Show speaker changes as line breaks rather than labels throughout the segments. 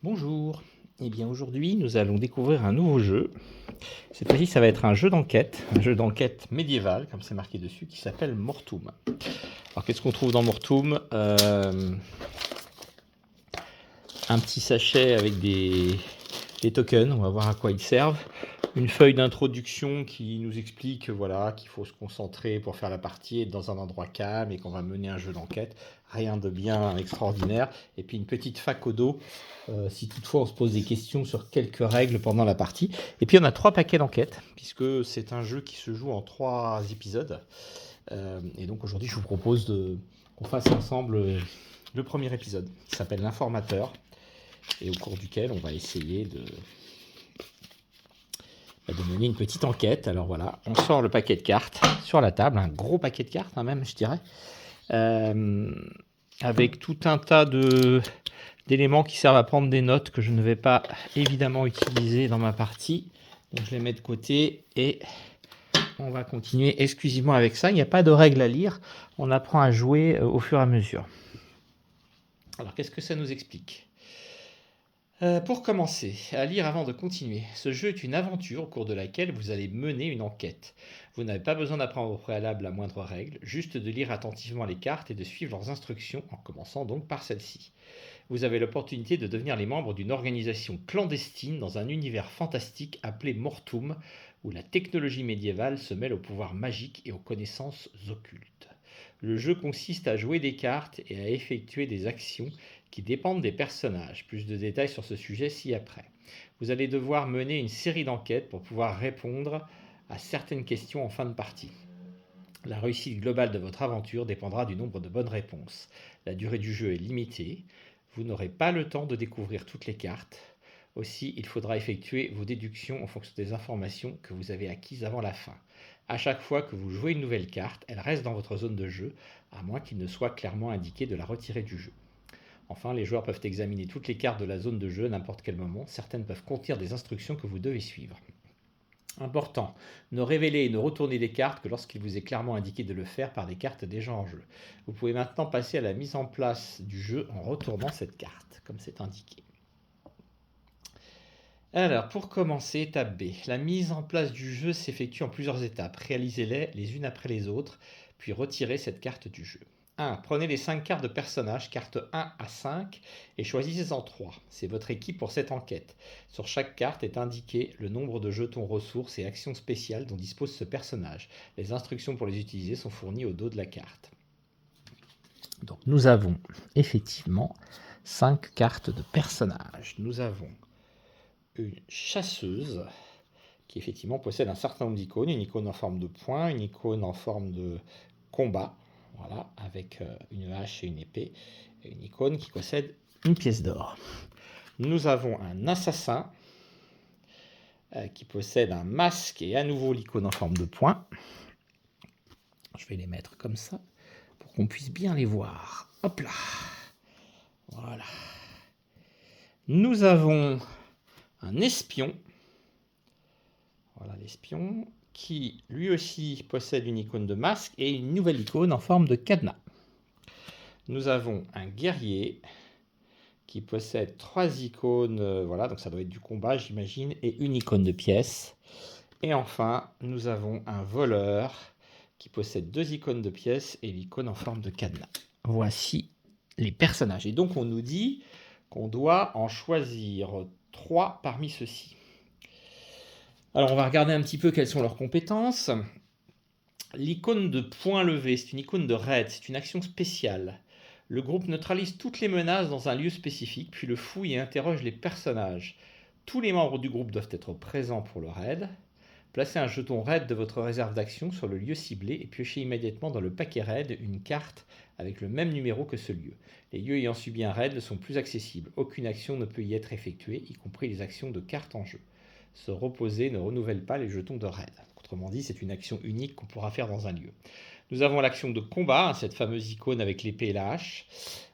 Bonjour, eh bien aujourd'hui nous allons découvrir un nouveau jeu. Cette fois-ci ça va être un jeu d'enquête médiéval comme c'est marqué dessus qui s'appelle Mortum. Alors qu'est-ce qu'on trouve dans Mortum? Un petit sachet avec des tokens, on va voir à quoi ils servent. Une feuille d'introduction qui nous explique voilà, qu'il faut se concentrer pour faire la partie, être dans un endroit calme et qu'on va mener un jeu d'enquête. Rien de bien extraordinaire. Et puis une petite fac au dos, si toutefois on se pose des questions sur quelques règles pendant la partie. Et puis on a 3 paquets d'enquête, puisque c'est un jeu qui se joue en 3 épisodes. Et donc aujourd'hui je vous propose qu'on fasse ensemble le premier épisode, qui s'appelle l'informateur, et au cours duquel on va essayer de mener une petite enquête. Alors voilà, on sort le paquet de cartes sur la table, un gros paquet de cartes même, je dirais, avec tout un tas d'éléments qui servent à prendre des notes que je ne vais pas évidemment utiliser dans ma partie. Donc je les mets de côté et on va continuer exclusivement avec ça. Il n'y a pas de règles à lire, on apprend à jouer au fur et à mesure. Alors qu'est-ce que ça nous explique ? Pour commencer, à lire avant de continuer, ce jeu est une aventure au cours de laquelle vous allez mener une enquête. Vous n'avez pas besoin d'apprendre au préalable la moindre règle, juste de lire attentivement les cartes et de suivre leurs instructions, en commençant donc par celle-ci. Vous avez l'opportunité de devenir les membres d'une organisation clandestine dans un univers fantastique appelé Mortum, où la technologie médiévale se mêle au pouvoir magique et aux connaissances occultes. Le jeu consiste à jouer des cartes et à effectuer des actions qui dépendent des personnages. Plus de détails sur ce sujet ci-après. Vous allez devoir mener une série d'enquêtes pour pouvoir répondre à certaines questions en fin de partie. La réussite globale de votre aventure dépendra du nombre de bonnes réponses. La durée du jeu est limitée. Vous n'aurez pas le temps de découvrir toutes les cartes. Aussi, il faudra effectuer vos déductions en fonction des informations que vous avez acquises avant la fin. À chaque fois que vous jouez une nouvelle carte, elle reste dans votre zone de jeu, à moins qu'il ne soit clairement indiqué de la retirer du jeu. Enfin, les joueurs peuvent examiner toutes les cartes de la zone de jeu à n'importe quel moment. Certaines peuvent contenir des instructions que vous devez suivre. Important, ne révélez et ne retournez les cartes que lorsqu'il vous est clairement indiqué de le faire par des cartes déjà en jeu. Vous pouvez maintenant passer à la mise en place du jeu en retournant cette carte, comme c'est indiqué. Alors, pour commencer, étape B. La mise en place du jeu s'effectue en plusieurs étapes. Réalisez-les les unes après les autres, puis retirez cette carte du jeu. 1. Prenez les 5 cartes de personnages, cartes 1 à 5, et choisissez-en 3. C'est votre équipe pour cette enquête. Sur chaque carte est indiqué le nombre de jetons ressources et actions spéciales dont dispose ce personnage. Les instructions pour les utiliser sont fournies au dos de la carte. Donc nous avons effectivement 5 cartes de personnages. Nous avons une chasseuse qui effectivement possède un certain nombre d'icônes, une icône en forme de poing, une icône en forme de combat, voilà, avec une hache et une épée, et une icône qui possède une pièce d'or. Nous avons un assassin qui possède un masque et à nouveau l'icône en forme de poing. Je vais les mettre comme ça pour qu'on puisse bien les voir. Hop là. Voilà. Nous avons un espion. Voilà l'espion qui lui aussi possède une icône de masque et une nouvelle icône en forme de cadenas. Nous avons un guerrier qui possède 3 icônes, voilà, donc ça doit être du combat j'imagine, et une icône de pièce. Et enfin, nous avons un voleur qui possède 2 icônes de pièces et l'icône en forme de cadenas. Voici les personnages. Et donc on nous dit qu'on doit en choisir 3 parmi ceux-ci. Alors on va regarder un petit peu quelles sont leurs compétences. L'icône de point levé, c'est une icône de raid, c'est une action spéciale. Le groupe neutralise toutes les menaces dans un lieu spécifique, puis le fouille et interroge les personnages. Tous les membres du groupe doivent être présents pour le raid. Placez un jeton raid de votre réserve d'action sur le lieu ciblé et piochez immédiatement dans le paquet raid une carte avec le même numéro que ce lieu. Les lieux ayant subi un raid ne sont plus accessibles. Aucune action ne peut y être effectuée, y compris les actions de cartes en jeu. Se reposer ne renouvelle pas les jetons de raid. Autrement dit, c'est une action unique qu'on pourra faire dans un lieu. Nous avons l'action de combat, hein, cette fameuse icône avec l'épée et la hache.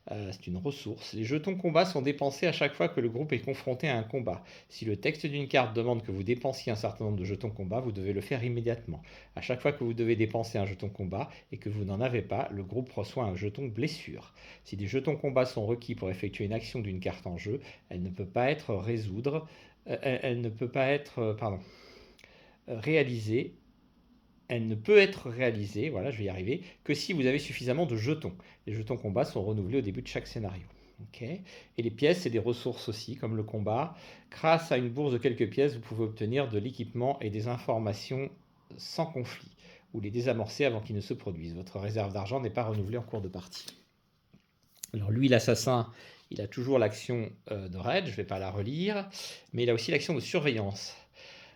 C'est une ressource. Les jetons combat sont dépensés à chaque fois que le groupe est confronté à un combat. Si le texte d'une carte demande que vous dépensiez un certain nombre de jetons combat, vous devez le faire immédiatement. À chaque fois que vous devez dépenser un jeton combat et que vous n'en avez pas, le groupe reçoit un jeton blessure. Si des jetons combat sont requis pour effectuer une action d'une carte en jeu, elle ne peut pas être réalisée. Elle ne peut être réalisée, voilà, je vais y arriver, que si vous avez suffisamment de jetons. Les jetons combat sont renouvelés au début de chaque scénario. Okay. Et les pièces, c'est des ressources aussi, comme le combat. Grâce à une bourse de quelques pièces, vous pouvez obtenir de l'équipement et des informations sans conflit, ou les désamorcer avant qu'ils ne se produisent. Votre réserve d'argent n'est pas renouvelée en cours de partie. Alors lui, l'assassin, il a toujours l'action de raid, je ne vais pas la relire, mais il a aussi l'action de surveillance.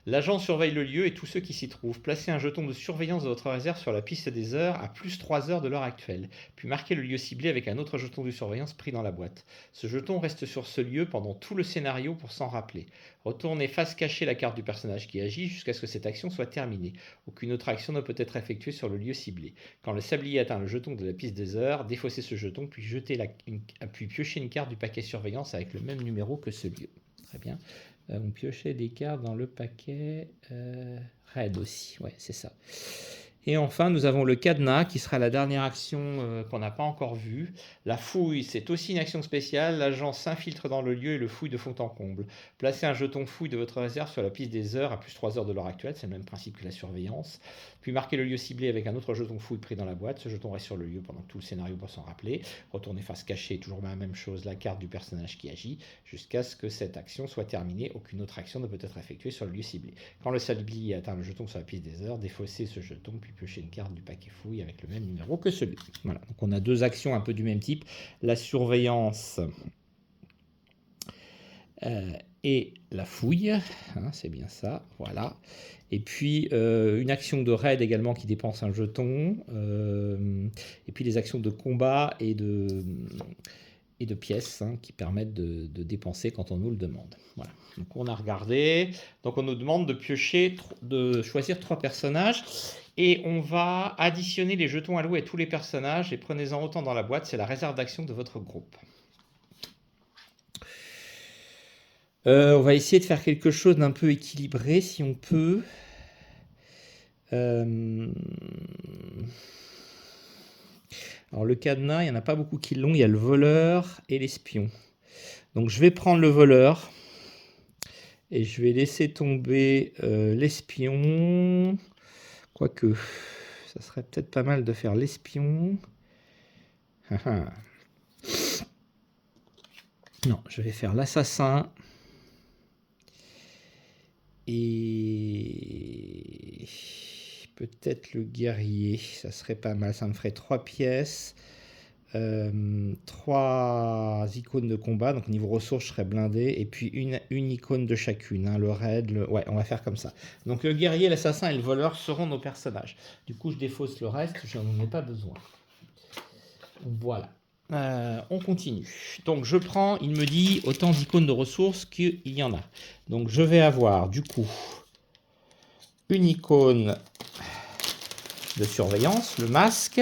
L'agent surveille le lieu et tous ceux qui s'y trouvent. Placez un jeton de surveillance de votre réserve sur la piste des heures à plus 3 heures de l'heure actuelle, puis marquez le lieu ciblé avec un autre jeton de surveillance pris dans la boîte. Ce jeton reste sur ce lieu pendant tout le scénario pour s'en rappeler. Retournez face cachée la carte du personnage qui agit jusqu'à ce que cette action soit terminée. Aucune autre action ne peut être effectuée sur le lieu ciblé. Quand le sablier atteint le jeton de la piste des heures, défaussez ce jeton, puis piochez une carte du paquet surveillance avec le même numéro que ce lieu. Très bien. On piochait des cartes dans le paquet raid aussi, ouais, c'est ça. Et enfin, nous avons le cadenas qui sera la dernière action qu'on n'a pas encore vue. La fouille, c'est aussi une action spéciale. L'agent s'infiltre dans le lieu et le fouille de fond en comble. Placez un jeton fouille de votre réserve sur la piste des heures à plus 3 heures de l'heure actuelle. C'est le même principe que la surveillance. Puis marquez le lieu ciblé avec un autre jeton fouille pris dans la boîte. Ce jeton reste sur le lieu pendant tout le scénario pour s'en rappeler. Retournez face cachée, toujours la même chose, la carte du personnage qui agit, jusqu'à ce que cette action soit terminée. Aucune autre action ne peut être effectuée sur le lieu ciblé. Quand le sablier atteint le jeton sur la piste des heures, défaussez ce jeton, puis piochez une carte du paquet fouille avec le même numéro que celui. Voilà, donc on a deux actions un peu du même type. La surveillance et la fouille, hein, c'est bien ça, voilà. Et puis une action de raid également qui dépense un jeton, et puis les actions de combat et de pièces hein, qui permettent de dépenser quand on nous le demande. Voilà. Donc on a regardé, donc on nous demande de piocher, de choisir 3 personnages, et on va additionner les jetons alloués à tous les personnages, et prenez-en autant dans la boîte, c'est la réserve d'action de votre groupe. On va essayer de faire quelque chose d'un peu équilibré si on peut. Alors le cadenas, il n'y en a pas beaucoup qui l'ont, il y a le voleur et l'espion. Donc je vais prendre le voleur et je vais laisser tomber l'espion. Quoique, ça serait peut-être pas mal de faire l'espion. Non, je vais faire l'assassin. Et peut-être le guerrier, ça serait pas mal, ça me ferait 3 pièces, 3 icônes de combat, donc niveau ressources je serais blindé, et puis une icône de chacune, hein, le raid, ouais on va faire comme ça. Donc le guerrier, l'assassin et le voleur seront nos personnages. Du coup je défausse le reste, je n'en ai pas besoin. Voilà. On continue. Donc je prends, il me dit autant d'icônes de ressources qu'il y en a. Donc je vais avoir du coup une icône de surveillance, le masque,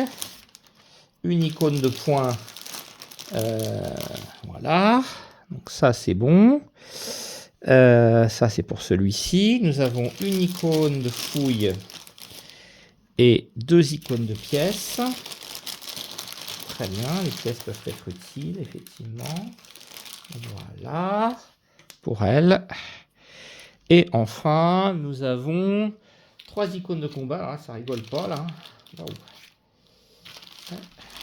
une icône de poing, voilà. Donc ça c'est bon. Ça c'est pour celui-ci. Nous avons une icône de fouille et 2 icônes de pièces. Très bien, les pièces peuvent être utiles, effectivement. Voilà, pour elle. Et enfin, nous avons 3 icônes de combat. Ah, ça rigole pas, là. Oh.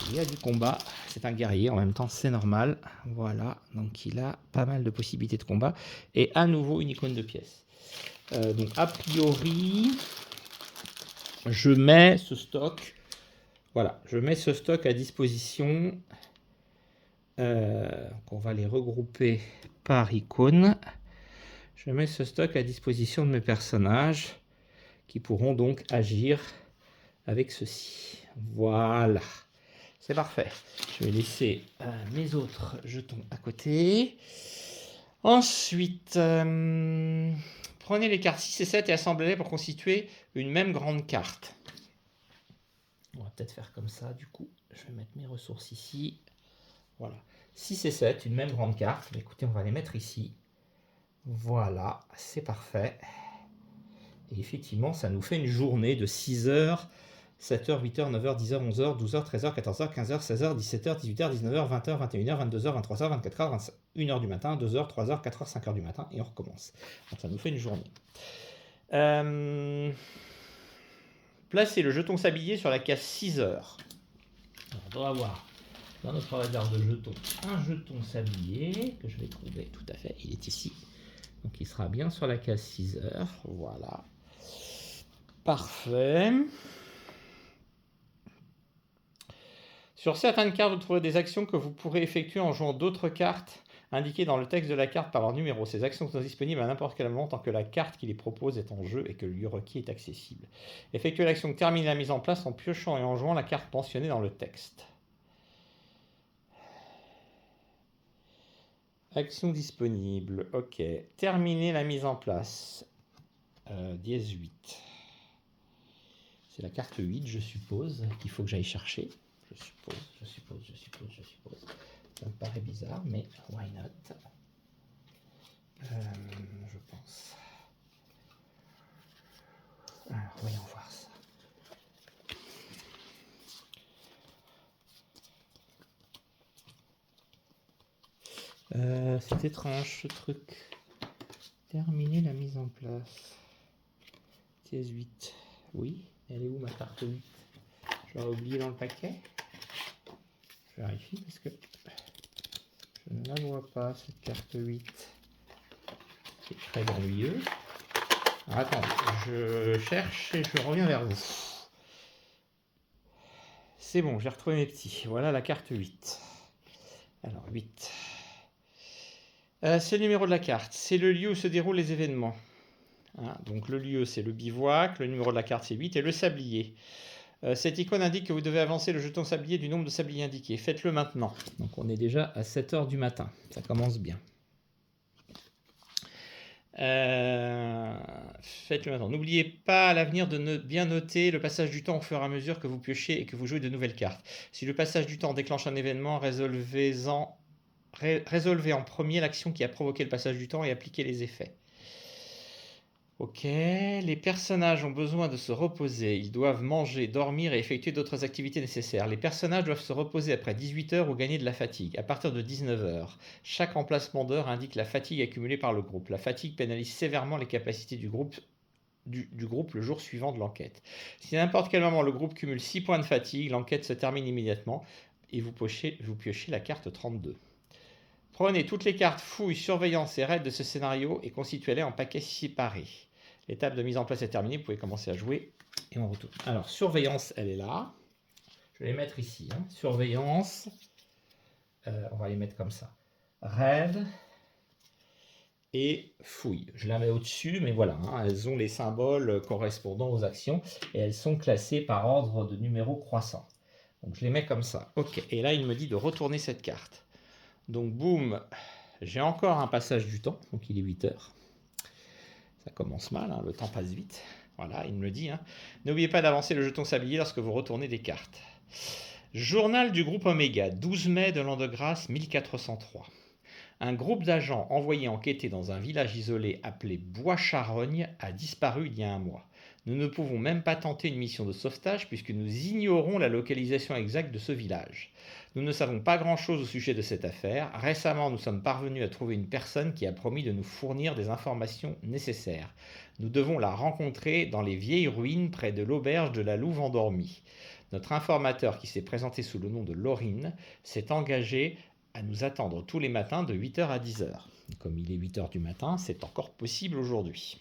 Il y a du combat. C'est un guerrier, en même temps, c'est normal. Voilà, donc il a pas mal de possibilités de combat. Et à nouveau, une icône de pièces. Donc, a priori, je mets ce stock... Voilà, je mets ce stock à disposition. On va les regrouper par icône. Je mets ce stock à disposition de mes personnages qui pourront donc agir avec ceci. Voilà, c'est parfait. Je vais laisser mes autres jetons à côté. Ensuite, prenez les cartes 6 et 7 et assemblez-les pour constituer une même grande carte. On va peut-être faire comme ça, du coup. Je vais mettre mes ressources ici. Voilà. 6 et 7, une même grande carte. Mais écoutez, on va les mettre ici. Voilà, c'est parfait. Et effectivement, ça nous fait une journée de 6 heures, 7h, 8h, 9h, 10h, 11h, 12h, 13h, 14h, 15h, 16h, 17h, 18h, 19h, 20h, 21h, 22h, 23h, 24h, 1h du matin, 2h, 3h, 4h, 5h du matin, et on recommence. Donc ça nous fait une journée. Placez le jeton sablier sur la case 6 heures. Alors, on doit avoir dans notre réserve de jetons un jeton sablier que je vais trouver tout à fait. Il est ici. Donc il sera bien sur la case 6 heures. Voilà. Parfait. Sur certaines cartes, vous trouverez des actions que vous pourrez effectuer en jouant d'autres cartes indiquées dans le texte de la carte par leur numéro. Ces actions sont disponibles à n'importe quel moment tant que la carte qui les propose est en jeu et que le lieu requis est accessible. Effectuez l'action termine la mise en place en piochant et en jouant la carte mentionnée dans le texte. Action disponible. Ok. Terminer la mise en place. Dièse 8. C'est la carte 8, je suppose, qu'il faut que j'aille chercher. Je suppose. Ça me paraît bizarre, mais why not? Je pense. Alors, voyons voir ça. C'est étrange ce truc. Terminer la mise en place. Dièse 8. Oui, elle est où ma carte 8? Je l'aurais oublié dans le paquet. Je vérifie parce que je ne la vois pas, cette carte 8. C'est très ennuyeux. Alors, attendez, je cherche et je reviens vers vous. C'est bon, j'ai retrouvé mes petits. Voilà la carte 8. Alors, 8. C'est le numéro de la carte. C'est le lieu où se déroulent les événements. Hein, donc, le lieu, c'est le bivouac. Le numéro de la carte, c'est 8. Et le sablier. Cette icône indique que vous devez avancer le jeton sablier du nombre de sabliers indiqués. Faites-le maintenant. Donc, on est déjà à 7h du matin. Ça commence bien. Faites-le maintenant. N'oubliez pas à l'avenir de bien noter le passage du temps au fur et à mesure que vous piochez et que vous jouez de nouvelles cartes. Si le passage du temps déclenche un événement, résolvez en premier l'action qui a provoqué le passage du temps et appliquez les effets. Ok, les personnages ont besoin de se reposer, ils doivent manger, dormir et effectuer d'autres activités nécessaires. Les personnages doivent se reposer après 18h ou gagner de la fatigue. À partir de 19h, chaque emplacement d'heure indique la fatigue accumulée par le groupe. La fatigue pénalise sévèrement les capacités du groupe le jour suivant de l'enquête. Si à n'importe quel moment le groupe cumule 6 points de fatigue, l'enquête se termine immédiatement et vous piochez la carte 32. Prenez toutes les cartes fouilles, surveillance et raids de ce scénario et constituez-les en paquets séparés. L'étape de mise en place est terminée, vous pouvez commencer à jouer et on retourne. Alors, surveillance, elle est là. Je vais les mettre ici. Hein. Surveillance, on va les mettre comme ça. Raid et fouille. Je la mets au-dessus, mais voilà, hein, elles ont les symboles correspondant aux actions et elles sont classées par ordre de numéro croissant. Donc, je les mets comme ça. Ok, et là, il me dit de retourner cette carte. Donc, boum, j'ai encore un passage du temps, donc il est 8h. Ça commence mal, hein, le temps passe vite. Voilà, il me le dit. Hein. N'oubliez pas d'avancer le jeton sablier lorsque vous retournez des cartes. Journal du groupe Oméga, 12 mai de l'an de grâce 1403. Un groupe d'agents envoyés enquêter dans un village isolé appelé Bois-Charogne a disparu il y a un mois. Nous ne pouvons même pas tenter une mission de sauvetage puisque nous ignorons la localisation exacte de ce village. Nous ne savons pas grand-chose au sujet de cette affaire. Récemment, nous sommes parvenus à trouver une personne qui a promis de nous fournir des informations nécessaires. Nous devons la rencontrer dans les vieilles ruines près de l'auberge de la Louve endormie. Notre informateur, qui s'est présenté sous le nom de Laurine, s'est engagé à nous attendre tous les matins de 8h à 10h. Comme il est 8h du matin, c'est encore possible aujourd'hui.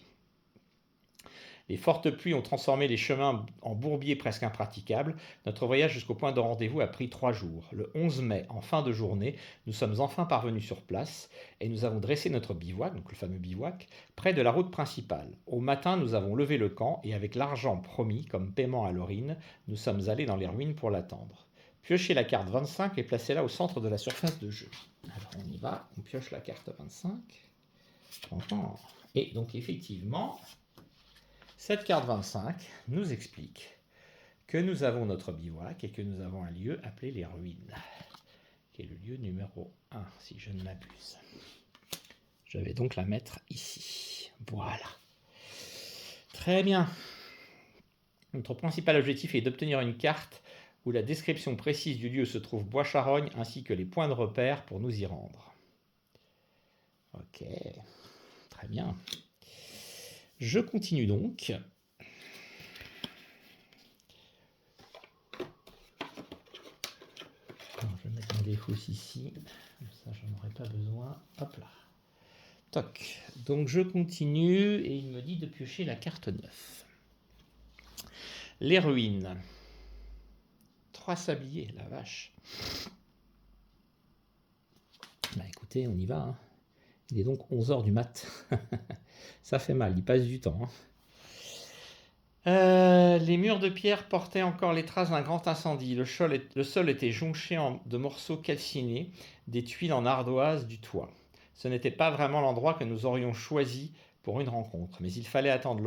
Les fortes pluies ont transformé les chemins en bourbiers presque impraticables. Notre voyage jusqu'au point de rendez-vous a pris 3 jours. Le 11 mai, en fin de journée, nous sommes enfin parvenus sur place et nous avons dressé notre bivouac, donc le fameux bivouac, près de la route principale. Au matin, nous avons levé le camp et avec l'argent promis comme paiement à Laurine, nous sommes allés dans les ruines pour l'attendre. Piochez la carte 25 et placez-la au centre de la surface de jeu. Alors on y va, on pioche la carte 25. Et donc effectivement, cette carte 25 nous explique que nous avons notre bivouac et que nous avons un lieu appelé les ruines, qui est le lieu numéro 1, si je ne m'abuse. Je vais donc la mettre ici. Voilà. Très bien. Notre principal objectif est d'obtenir une carte où la description précise du lieu se trouve Bois-Charogne ainsi que les points de repère pour nous y rendre. Ok. Très bien. Je continue donc. Alors, je vais mettre mon défausse ici. Comme ça, je n'en aurai pas besoin. Hop là. Toc. Donc, je continue et il me dit de piocher la carte 9. Les ruines. 3 sabliers, la vache. Bah écoutez, on y va. Hein. Il est donc 11h du mat. Ça fait mal, il passe du temps. Hein. Les murs de pierre portaient encore les traces d'un grand incendie. Le sol était jonché de morceaux calcinés, des tuiles en ardoise du toit. Ce n'était pas vraiment l'endroit que nous aurions choisi pour une rencontre, mais il fallait attendre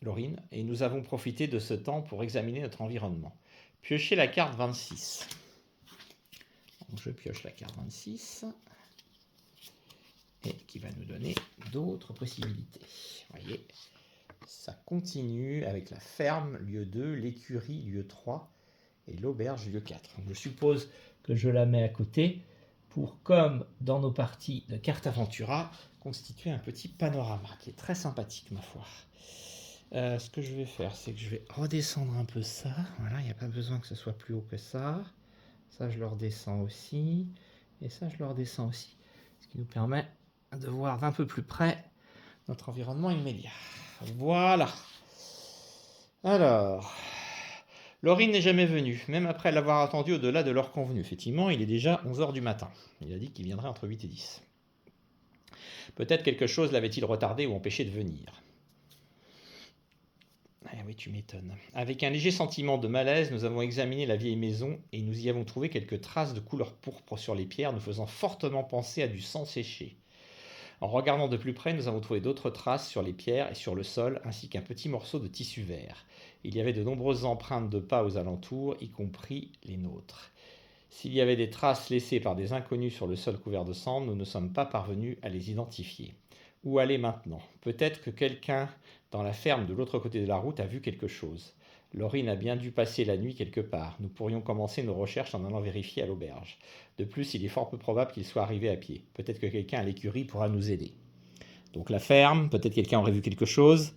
Laurine, et nous avons profité de ce temps pour examiner notre environnement. Piochez la carte 26. Donc je pioche la carte 26, et qui va nous donner d'autres possibilités. Vous voyez, ça continue avec la ferme, lieu 2, l'écurie, lieu 3, et l'auberge, lieu 4. Donc je suppose que je la mets à côté pour, comme dans nos parties de Carte Aventura, constituer un petit panorama qui est très sympathique, ma foi. Ce que je vais faire, c'est que je vais redescendre un peu ça. Voilà, il n'y a pas besoin que ce soit plus haut que ça. Ça, je le redescends aussi. Et ça, je le redescends aussi. Ce qui nous permet de voir d'un peu plus près notre environnement immédiat. Voilà. Alors, Laurine n'est jamais venue, même après l'avoir attendu au-delà de l'heure convenue. Effectivement, il est déjà 11h du matin. Il a dit qu'il viendrait entre 8 et 10. Peut-être quelque chose l'avait-il retardé ou empêché de venir. Ah oui, tu m'étonnes. Avec un léger sentiment de malaise, nous avons examiné la vieille maison et nous y avons trouvé quelques traces de couleur pourpre sur les pierres, nous faisant fortement penser à du sang séché. En regardant de plus près, nous avons trouvé d'autres traces sur les pierres et sur le sol, ainsi qu'un petit morceau de tissu vert. Il y avait de nombreuses empreintes de pas aux alentours, y compris les nôtres. S'il y avait des traces laissées par des inconnus sur le sol couvert de cendres, nous ne sommes pas parvenus à les identifier. Où aller maintenant? Peut-être que quelqu'un dans la ferme de l'autre côté de la route a vu quelque chose. Laurine a bien dû passer la nuit quelque part. Nous pourrions commencer nos recherches en allant vérifier à l'auberge. De plus, il est fort peu probable qu'il soit arrivé à pied. Peut-être que quelqu'un à l'écurie pourra nous aider. Donc la ferme, peut-être quelqu'un aurait vu quelque chose.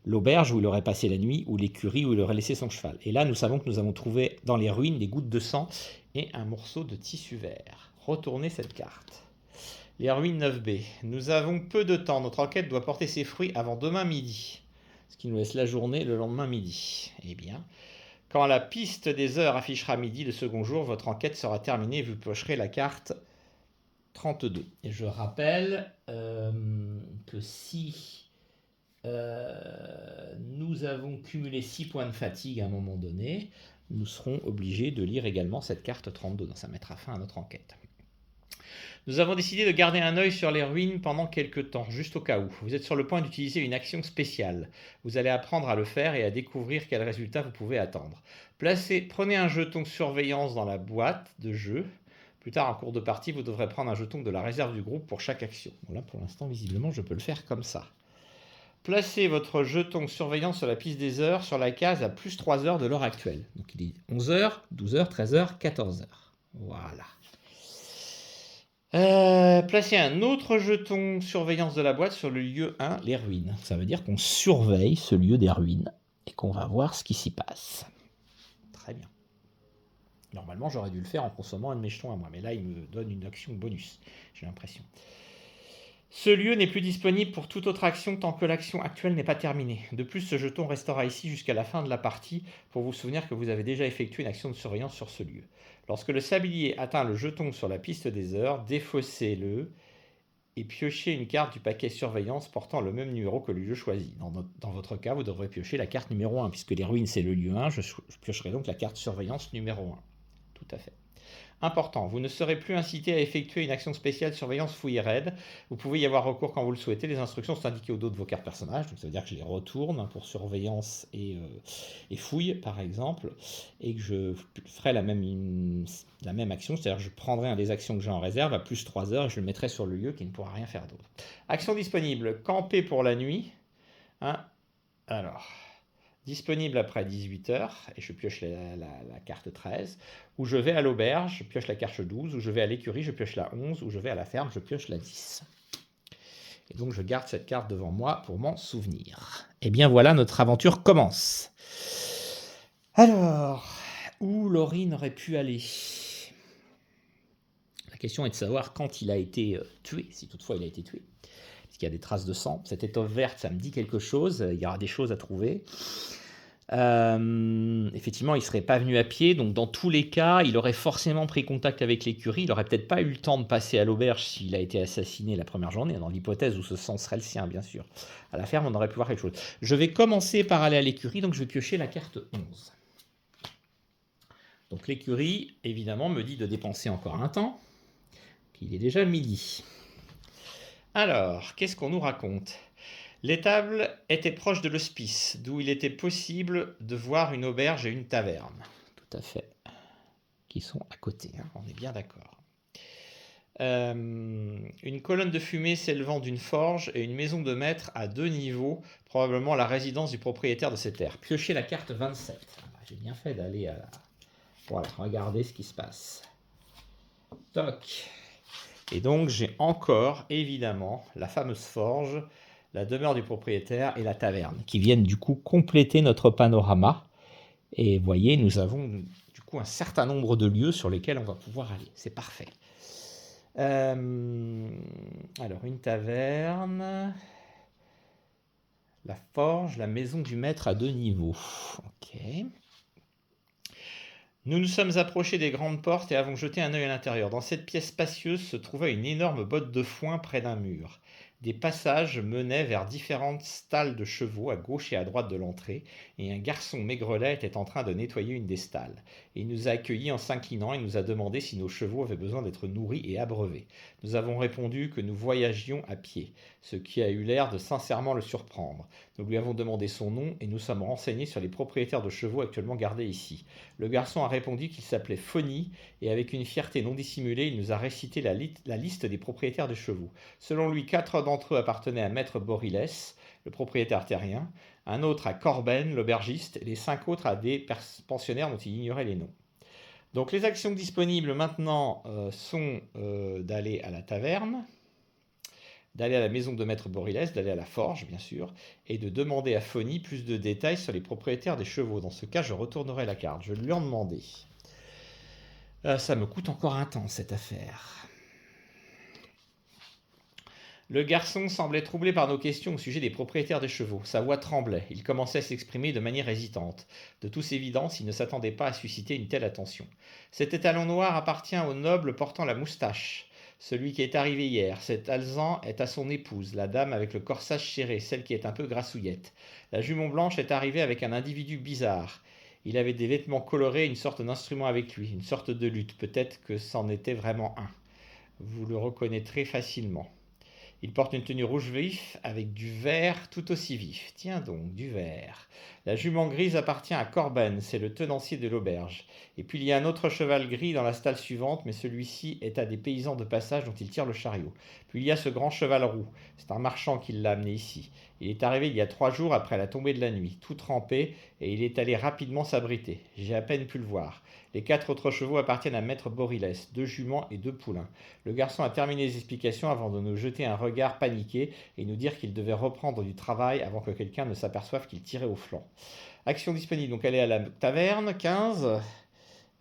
L'auberge où il aurait passé la nuit, ou l'écurie où il aurait laissé son cheval. Et là, nous savons que nous avons trouvé dans les ruines des gouttes de sang et un morceau de tissu vert. Retournez cette carte. Les ruines 9B. Nous avons peu de temps. Notre enquête doit porter ses fruits avant demain midi. Ce qui nous laisse la journée le lendemain midi. Eh bien, quand la piste des heures affichera midi le second jour, votre enquête sera terminée et vous piocherez la carte 32. Et je rappelle que si nous avons cumulé 6 points de fatigue à un moment donné, nous serons obligés de lire également cette carte 32. Donc ça mettra fin à notre enquête. Nous avons décidé de garder un œil sur les ruines pendant quelques temps, juste au cas où. Vous êtes sur le point d'utiliser une action spéciale. Vous allez apprendre à le faire et à découvrir quel résultat vous pouvez attendre. Prenez un jeton surveillance dans la boîte de jeu. Plus tard, en cours de partie, vous devrez prendre un jeton de la réserve du groupe pour chaque action. Bon, là, pour l'instant, visiblement, je peux le faire comme ça. Placez votre jeton surveillance sur la piste des heures sur la case à plus 3 heures de l'heure actuelle. Donc il est 11h, 12h, 13h, 14h. Voilà. Placez un autre jeton surveillance de la boîte sur le lieu 1, les ruines. Ça veut dire qu'on surveille ce lieu des ruines et qu'on va voir ce qui s'y passe. Très bien. Normalement, j'aurais dû le faire en consommant un de mes jetons à moi, mais là, il me donne une action bonus, j'ai l'impression. Ce lieu n'est plus disponible pour toute autre action tant que l'action actuelle n'est pas terminée. De plus, ce jeton restera ici jusqu'à la fin de la partie pour vous souvenir que vous avez déjà effectué une action de surveillance sur ce lieu. Lorsque le sablier atteint le jeton sur la piste des heures, défaussez-le et piochez une carte du paquet surveillance portant le même numéro que le lieu choisi. Dans votre cas, vous devrez piocher la carte numéro 1, puisque les ruines c'est le lieu 1, je piocherai donc la carte surveillance numéro 1. Tout à fait. Important, vous ne serez plus incité à effectuer une action spéciale surveillance fouille raid. Vous pouvez y avoir recours quand vous le souhaitez. Les instructions sont indiquées au dos de vos cartes personnages, donc ça veut dire que je les retourne pour surveillance et fouille par exemple, et que je ferai la même action, c'est-à-dire que je prendrai un des actions que j'ai en réserve à plus 3 heures et je le mettrai sur le lieu qui ne pourra rien faire d'autre. Action disponible, camper pour la nuit. Hein. Alors, disponible après 18h, et je pioche la carte 13, ou je vais à l'auberge, je pioche la carte 12, ou je vais à l'écurie, je pioche la 11, ou je vais à la ferme, je pioche la 10. Et donc je garde cette carte devant moi pour m'en souvenir. Et bien voilà, notre aventure commence. Alors, où Laurine aurait pu aller? La question est de savoir quand il a été tué, si toutefois il a été tué. Parce qu'il y a des traces de sang. Cette étoffe verte, ça me dit quelque chose. Il y aura des choses à trouver. Effectivement, il ne serait pas venu à pied. Donc, dans tous les cas, il aurait forcément pris contact avec l'écurie. Il n'aurait peut-être pas eu le temps de passer à l'auberge s'il a été assassiné la première journée, dans l'hypothèse où ce sang serait le sien, bien sûr. À la ferme, on aurait pu voir quelque chose. Je vais commencer par aller à l'écurie. Donc, je vais piocher la carte 11. Donc, l'écurie, évidemment, me dit de dépenser encore un temps. Il est déjà midi. Alors, qu'est-ce qu'on nous raconte? L'étable était proche de l'hospice, d'où il était possible de voir une auberge et une taverne. Tout à fait. Qui sont à côté, hein, on est bien d'accord. Une colonne de fumée s'élevant d'une forge et une maison de maître à 2 niveaux, probablement la résidence du propriétaire de ces terres. Piochez la carte 27. J'ai bien fait d'aller à la... Voilà, regardez ce qui se passe. Toc. Et donc j'ai encore, évidemment, la fameuse forge, la demeure du propriétaire et la taverne, qui viennent du coup compléter notre panorama. Et vous voyez, nous avons du coup un certain nombre de lieux sur lesquels on va pouvoir aller. C'est parfait. Alors, une taverne, la forge, la maison du maître à 2 niveaux. Ok. Nous nous sommes approchés des grandes portes et avons jeté un œil à l'intérieur. Dans cette pièce spacieuse se trouvait une énorme botte de foin près d'un mur. Des passages menaient vers différentes stalles de chevaux à gauche et à droite de l'entrée, et un garçon maigrelet était en train de nettoyer une des stalles. Il nous a accueillis en s'inclinant et nous a demandé si nos chevaux avaient besoin d'être nourris et abreuvés. Nous avons répondu que nous voyagions à pied, ce qui a eu l'air de sincèrement le surprendre. Nous lui avons demandé son nom et nous sommes renseignés sur les propriétaires de chevaux actuellement gardés ici. Le garçon a répondu qu'il s'appelait Phony et avec une fierté non dissimulée, il nous a récité la liste des propriétaires des chevaux. Selon lui, 4 d'entre eux appartenaient à Maître Boriles, le propriétaire terrien, un autre à Corben, l'aubergiste, et les 5 autres à des pensionnaires dont il ignorait les noms. Donc les actions disponibles maintenant sont d'aller à la taverne, d'aller à la maison de Maître Boriles, d'aller à la forge, bien sûr, et de demander à Phony plus de détails sur les propriétaires des chevaux. Dans ce cas, je retournerai la carte. Je lui en demandé. Ça me coûte encore un temps, cette affaire. Le garçon semblait troublé par nos questions au sujet des propriétaires des chevaux. Sa voix tremblait. Il commençait à s'exprimer de manière hésitante. De toute évidence, il ne s'attendait pas à susciter une telle attention. Cet étalon noir appartient au noble portant la moustache. Celui qui est arrivé hier, cet alezan est à son épouse, la dame avec le corsage serré, celle qui est un peu grassouillette. La jument blanche est arrivée avec un individu bizarre. Il avait des vêtements colorés et une sorte d'instrument avec lui, une sorte de lutte, peut-être que c'en était vraiment un. Vous le reconnaîtrez facilement. Il porte une tenue rouge vif avec du vert tout aussi vif. Tiens donc, du vert. La jument grise appartient à Corben, c'est le tenancier de l'auberge. Et puis il y a un autre cheval gris dans la stalle suivante, mais celui-ci est à des paysans de passage dont il tire le chariot. Puis il y a ce grand cheval roux, c'est un marchand qui l'a amené ici. Il est arrivé il y a 3 jours après la tombée de la nuit, tout trempé, et il est allé rapidement s'abriter. J'ai à peine pu le voir. Les 4 autres chevaux appartiennent à Maître Boriles, 2 juments et 2 poulains. Le garçon a terminé les explications avant de nous jeter un regard paniqué et nous dire qu'il devait reprendre du travail avant que quelqu'un ne s'aperçoive qu'il tirait au flanc. Action disponible, donc aller à la taverne, 15.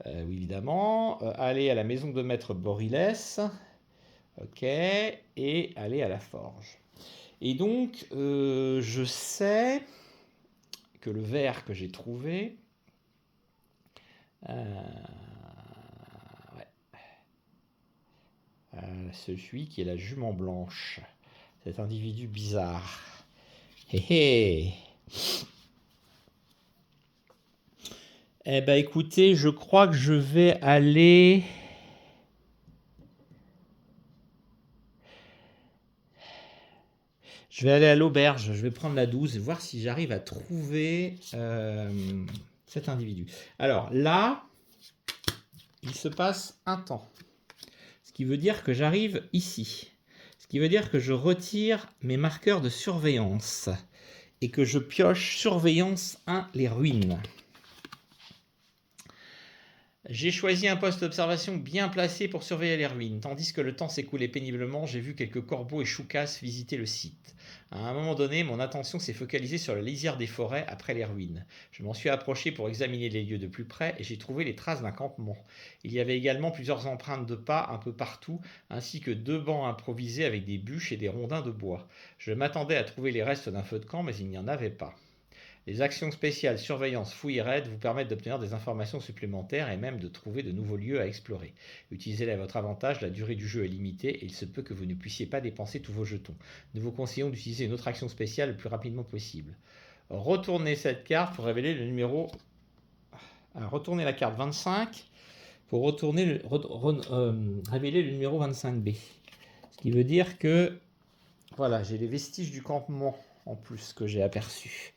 Oui, évidemment. Aller à la maison de Maître Boriles. Ok. Et aller à la forge. Et donc, je sais que le verre que j'ai trouvé... celui qui est la jument blanche. Cet individu bizarre. Hé hé. Eh ben écoutez, je crois que je vais aller Je vais aller à l'auberge, je vais prendre la 12 et voir si j'arrive à trouver cet individu. Alors là, il se passe un temps. Ce qui veut dire que j'arrive ici. Ce qui veut dire que je retire mes marqueurs de surveillance et que je pioche surveillance 1, les ruines. J'ai choisi un poste d'observation bien placé pour surveiller les ruines. Tandis que le temps s'écoulait péniblement, j'ai vu quelques corbeaux et choucas visiter le site. À un moment donné, mon attention s'est focalisée sur la lisière des forêts après les ruines. Je m'en suis approché pour examiner les lieux de plus près et j'ai trouvé les traces d'un campement. Il y avait également plusieurs empreintes de pas un peu partout, ainsi que 2 bancs improvisés avec des bûches et des rondins de bois. Je m'attendais à trouver les restes d'un feu de camp, mais il n'y en avait pas. Les actions spéciales surveillance fouille et raid vous permettent d'obtenir des informations supplémentaires et même de trouver de nouveaux lieux à explorer. Utilisez-les à votre avantage, la durée du jeu est limitée et il se peut que vous ne puissiez pas dépenser tous vos jetons. Nous vous conseillons d'utiliser une autre action spéciale le plus rapidement possible. Retournez cette carte pour révéler le numéro... retournez la carte 25 pour révéler le numéro 25B. Ce qui veut dire que... Voilà, j'ai les vestiges du campement en plus que j'ai aperçus.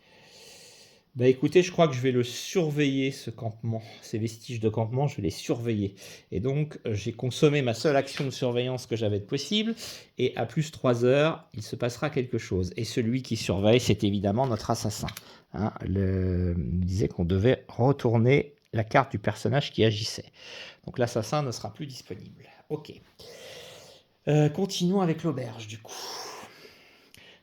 Bah écoutez, je crois que je vais le surveiller, ce campement. Ces vestiges de campement, je vais les surveiller. Et donc, j'ai consommé ma seule action de surveillance que j'avais de possible. Et à plus 3 heures, il se passera quelque chose. Et celui qui surveille, c'est évidemment notre assassin. Hein, il disait qu'on devait retourner la carte du personnage qui agissait. Donc l'assassin ne sera plus disponible. Ok. Continuons avec l'auberge, du coup.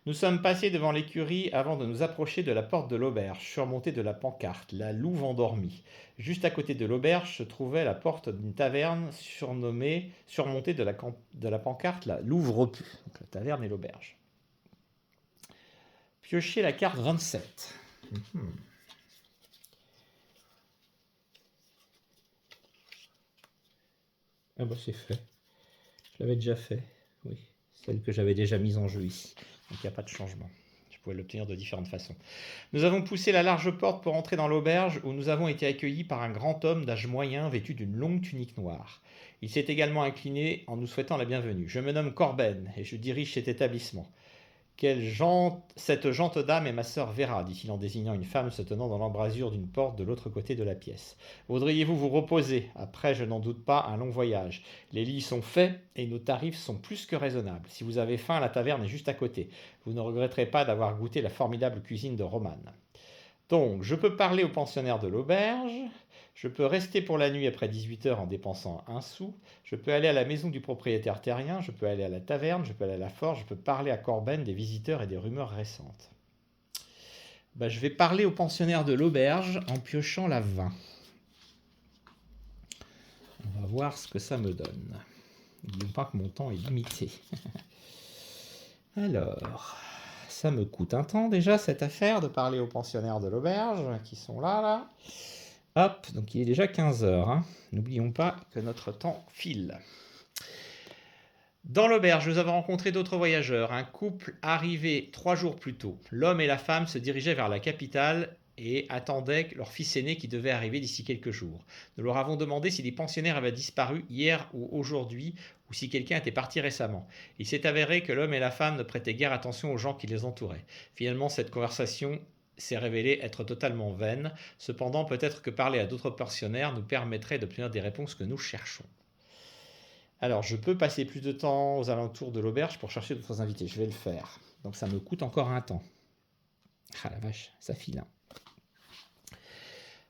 Nous sommes passés devant l'écurie avant de nous approcher de la porte de l'auberge, surmontée de la pancarte, la louve endormie. Juste à côté de l'auberge se trouvait la porte d'une taverne surmontée de la pancarte, la louve repue. Donc la taverne et l'auberge. Piochez la carte 27. Ah bah c'est fait. Je l'avais déjà fait, oui. Celle que j'avais déjà mise en jeu ici. Donc il n'y a pas de changement. Je pouvais l'obtenir de différentes façons. Nous avons poussé la large porte pour entrer dans l'auberge où nous avons été accueillis par un grand homme d'âge moyen vêtu d'une longue tunique noire. Il s'est également incliné en nous souhaitant la bienvenue. Je me nomme Corben et je dirige cet établissement. Cette gente dame est ma sœur Vera, dit-il en désignant une femme se tenant dans l'embrasure d'une porte de l'autre côté de la pièce. Voudriez-vous vous reposer? Après, je n'en doute pas, un long voyage. Les lits sont faits et nos tarifs sont plus que raisonnables. Si vous avez faim, la taverne est juste à côté. Vous ne regretterez pas d'avoir goûté la formidable cuisine de Roman. Donc, je peux parler au pensionnaire de l'auberge. Je peux rester pour la nuit après 18 heures en dépensant 1 sou. Je peux aller à la maison du propriétaire terrien. Je peux aller à la taverne. Je peux aller à la forge. Je peux parler à Corben des visiteurs et des rumeurs récentes. Bah, je vais parler au pensionnaire de l'auberge en piochant la 20. On va voir ce que ça me donne. N'oublions pas que mon temps est limité. Alors, ça me coûte un temps déjà cette affaire de parler aux pensionnaires de l'auberge qui sont là. Hop, donc il est déjà 15 heures. Hein. N'oublions pas que notre temps file. Dans l'auberge, nous avons rencontré d'autres voyageurs. Un couple arrivé 3 jours plus tôt. L'homme et la femme se dirigeaient vers la capitale et attendaient leur fils aîné qui devait arriver d'ici quelques jours. Nous leur avons demandé si les pensionnaires avaient disparu hier ou aujourd'hui ou si quelqu'un était parti récemment. Il s'est avéré que l'homme et la femme ne prêtaient guère attention aux gens qui les entouraient. Finalement, cette conversation s'est révélée être totalement vaine. Cependant, peut-être que parler à d'autres pensionnaires nous permettrait d'obtenir des réponses que nous cherchons. Alors, je peux passer plus de temps aux alentours de l'auberge pour chercher d'autres invités. Je vais le faire. Donc, ça me coûte encore un temps. Ah la vache, ça file. Hein.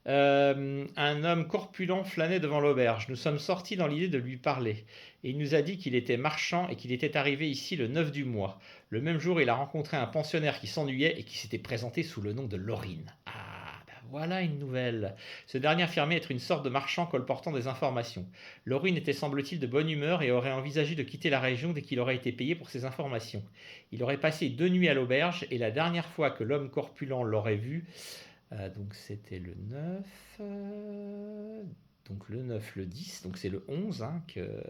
Un homme corpulent flânait devant l'auberge. Nous sommes sortis dans l'idée de lui parler. Et il nous a dit qu'il était marchand et qu'il était arrivé ici le 9 du mois. Le même jour, il a rencontré un pensionnaire qui s'ennuyait et qui s'était présenté sous le nom de Laurine. Ah, ben voilà une nouvelle. Ce dernier affirmait être une sorte de marchand colportant des informations. Laurine était, semble-t-il, de bonne humeur et aurait envisagé de quitter la région dès qu'il aurait été payé pour ses informations. Il aurait passé 2 nuits à l'auberge et la dernière fois que l'homme corpulent l'aurait vu... donc c'était le 9 donc le 9, le 10, donc c'est le 11, hein,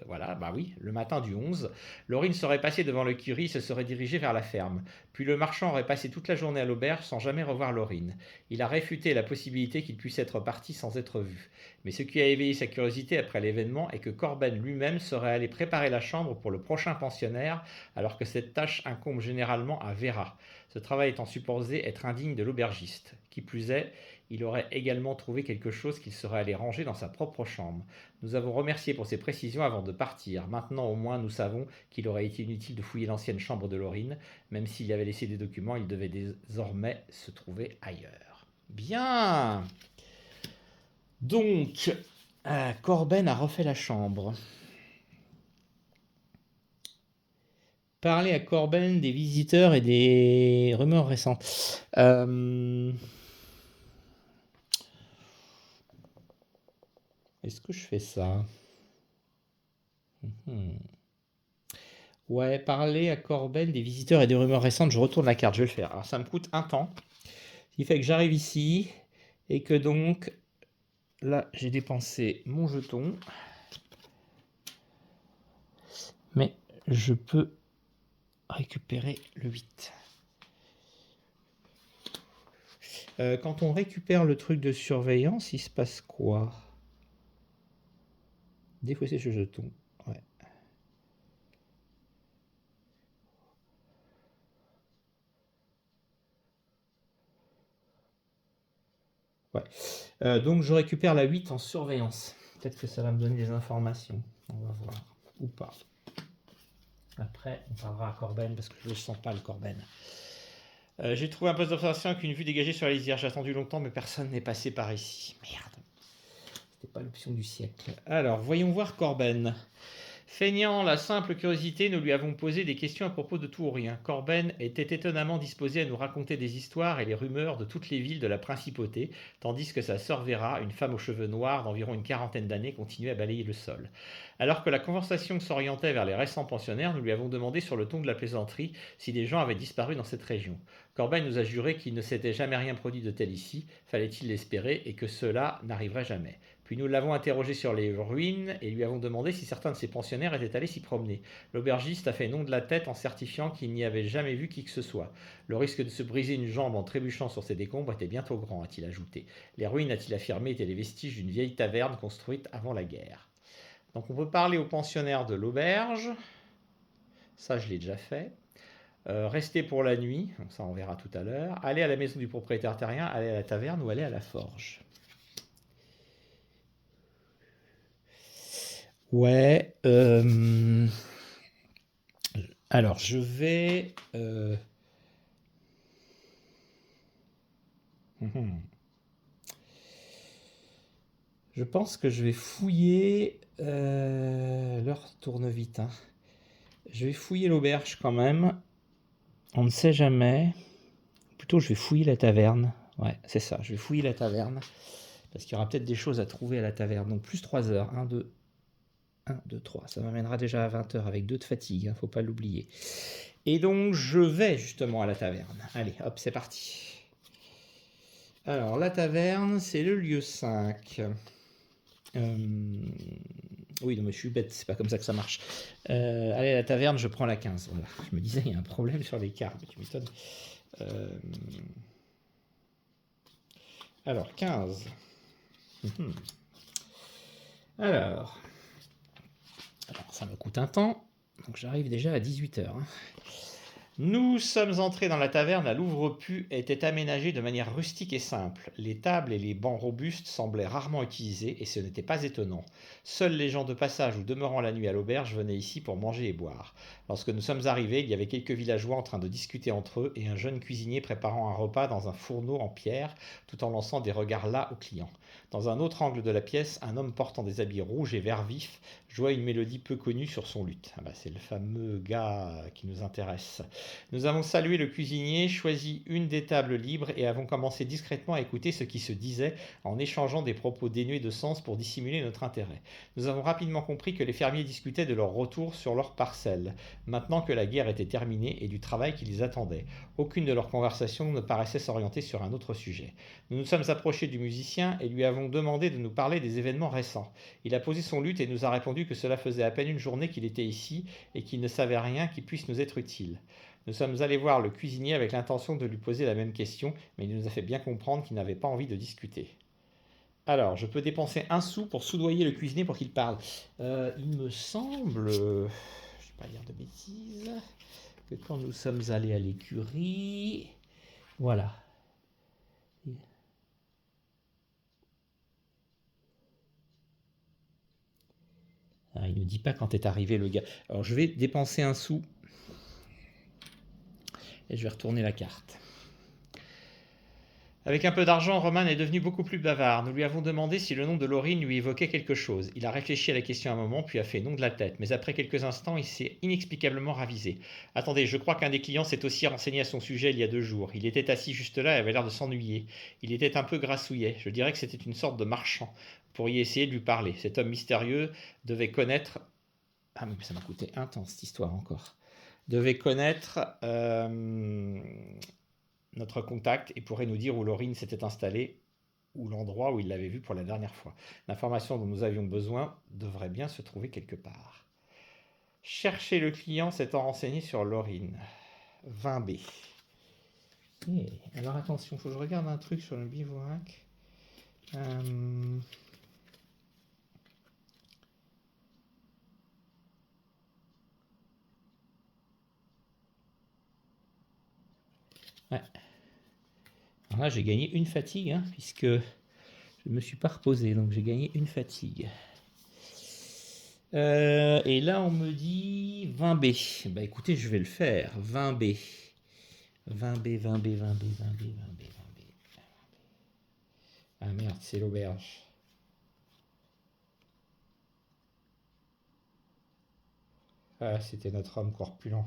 voilà, bah oui, le matin du 11, Laurine serait passée devant l'écurie et se serait dirigée vers la ferme. Puis le marchand aurait passé toute la journée à l'auberge sans jamais revoir Laurine. Il a réfuté la possibilité qu'il puisse être parti sans être vu. Mais ce qui a éveillé sa curiosité après l'événement est que Corben lui-même serait allé préparer la chambre pour le prochain pensionnaire, alors que cette tâche incombe généralement à Vera. Ce travail étant supposé être indigne de l'aubergiste. Qui plus est, il aurait également trouvé quelque chose qu'il serait allé ranger dans sa propre chambre. Nous avons remercié pour ces précisions avant de partir. Maintenant au moins nous savons qu'il aurait été inutile de fouiller l'ancienne chambre de Laurine. Même s'il y avait laissé des documents, il devait désormais se trouver ailleurs. Bien. Donc, Corben a refait la chambre. Parler à Corben des visiteurs et des rumeurs récentes. Est-ce que je fais ça? Ouais, parler à Corben des visiteurs et des rumeurs récentes, je retourne la carte, je vais le faire. Alors ça me coûte un temps, ce qui fait que j'arrive ici, et que donc, là j'ai dépensé mon jeton, mais je peux récupérer le 8. Quand on récupère le truc de surveillance, il se passe quoi? Défausser ce jeton. Ouais. Ouais. Donc je récupère la 8 en surveillance. Peut-être que ça va me donner des informations. On va voir. Ou pas. Après, on parlera à Corben parce que je ne sens pas le Corben. J'ai trouvé un poste d'observation avec une vue dégagée sur la lisière. J'ai attendu longtemps, mais personne n'est passé par ici. Merde. C'était pas l'option du siècle. Alors, voyons voir Corben. Feignant la simple curiosité, nous lui avons posé des questions à propos de tout ou rien. Corben était étonnamment disposé à nous raconter des histoires et les rumeurs de toutes les villes de la principauté, tandis que sa sœur Vera, une femme aux cheveux noirs d'environ une quarantaine d'années, continuait à balayer le sol. Alors que la conversation s'orientait vers les récents pensionnaires, nous lui avons demandé sur le ton de la plaisanterie si des gens avaient disparu dans cette région. Corben nous a juré qu'il ne s'était jamais rien produit de tel ici, fallait-il l'espérer, et que cela n'arriverait jamais. Puis nous l'avons interrogé sur les ruines et lui avons demandé si certains de ses pensionnaires étaient allés s'y promener. L'aubergiste a fait non de la tête en certifiant qu'il n'y avait jamais vu qui que ce soit. Le risque de se briser une jambe en trébuchant sur ces décombres était bientôt grand, a-t-il ajouté. Les ruines, a-t-il affirmé, étaient les vestiges d'une vieille taverne construite avant la guerre. Donc on peut parler aux pensionnaires de l'auberge. Ça, je l'ai déjà fait. Rester pour la nuit, donc ça on verra tout à l'heure. Aller à la maison du propriétaire terrien, aller à la taverne ou aller à la forge. Ouais. Alors, je vais... Je pense que je vais fouiller... L'heure tourne vite. Hein. Je vais fouiller l'auberge quand même. On ne sait jamais. Plutôt, je vais fouiller la taverne. Ouais, c'est ça. Je vais fouiller la taverne. Parce qu'il y aura peut-être des choses à trouver à la taverne. Donc, plus 3 heures. 1, 2... 1, 2, 3. Ça m'amènera déjà à 20 heures avec 2 de fatigue, hein, faut pas l'oublier. Et donc, je vais justement à la taverne. Allez, hop, c'est parti. Alors, la taverne, c'est le lieu 5. Oui, non, mais je suis bête, c'est pas comme ça que ça marche. Allez, à la taverne, je prends la 15. Voilà. Je me disais, il y a un problème sur les cartes, mais tu m'étonnes. Alors, 15. Alors, ça me coûte un temps, donc j'arrive déjà à 18h. Hein. Nous sommes entrés dans la taverne à l'ouvre-pu était aménagée de manière rustique et simple. Les tables et les bancs robustes semblaient rarement utilisés et ce n'était pas étonnant. Seuls les gens de passage ou demeurant la nuit à l'auberge venaient ici pour manger et boire. Lorsque nous sommes arrivés, il y avait quelques villageois en train de discuter entre eux et un jeune cuisinier préparant un repas dans un fourneau en pierre tout en lançant des regards las aux clients. Dans un autre angle de la pièce, un homme portant des habits rouges et vert vifs Je vois une mélodie peu connue sur son luth. Ah bah, c'est le fameux gars qui nous intéresse. Nous avons salué le cuisinier, choisi une des tables libres et avons commencé discrètement à écouter ce qui se disait en échangeant des propos dénués de sens pour dissimuler notre intérêt. Nous avons rapidement compris que les fermiers discutaient de leur retour sur leurs parcelles, maintenant que la guerre était terminée et du travail qui les attendait. Aucune de leurs conversations ne paraissait s'orienter sur un autre sujet. Nous nous sommes approchés du musicien et lui avons demandé de nous parler des événements récents. Il a posé son luth et nous a répondu que cela faisait à peine une journée qu'il était ici et qu'il ne savait rien qui puisse nous être utile. Nous sommes allés voir le cuisinier avec l'intention de lui poser la même question, mais il nous a fait bien comprendre qu'il n'avait pas envie de discuter. Alors, je peux dépenser 1 sou pour soudoyer le cuisinier pour qu'il parle. Il me semble, je ne vais pas dire de bêtises, que quand nous sommes allés à l'écurie, voilà. Ah, il ne dit pas quand est arrivé le gars. Alors, je vais dépenser 1 sou et je vais retourner la carte. Avec un peu d'argent, Roman est devenu beaucoup plus bavard. Nous lui avons demandé si le nom de Laurine lui évoquait quelque chose. Il a réfléchi à la question un moment, puis a fait non de la tête. Mais après quelques instants, il s'est inexplicablement ravisé. Attendez, je crois qu'un des clients s'est aussi renseigné à son sujet il y a 2 jours. Il était assis juste là et avait l'air de s'ennuyer. Il était un peu grassouillet. Je dirais que c'était une sorte de marchand. Vous pourriez essayer de lui parler. Cet homme mystérieux devait connaître... Ah mais ça m'a coûté un temps cette histoire encore. Devait connaître... notre contact et pourrait nous dire où Laurine s'était installée ou l'endroit où il l'avait vue pour la dernière fois. L'information dont nous avions besoin devrait bien se trouver quelque part. Chercher le client s'étant renseigné sur Laurine. 20B. Alors attention, il faut que je regarde un truc sur le bivouac. Ouais. Alors là, j'ai gagné une fatigue, hein, puisque je ne me suis pas reposé, donc j'ai gagné une fatigue. Et là, on me dit 20B. Bah écoutez, je vais le faire. 20B. 20B, 20B, 20B, 20B, 20B, 20B. Ah merde, c'est l'auberge. Ah, c'était notre homme corpulent.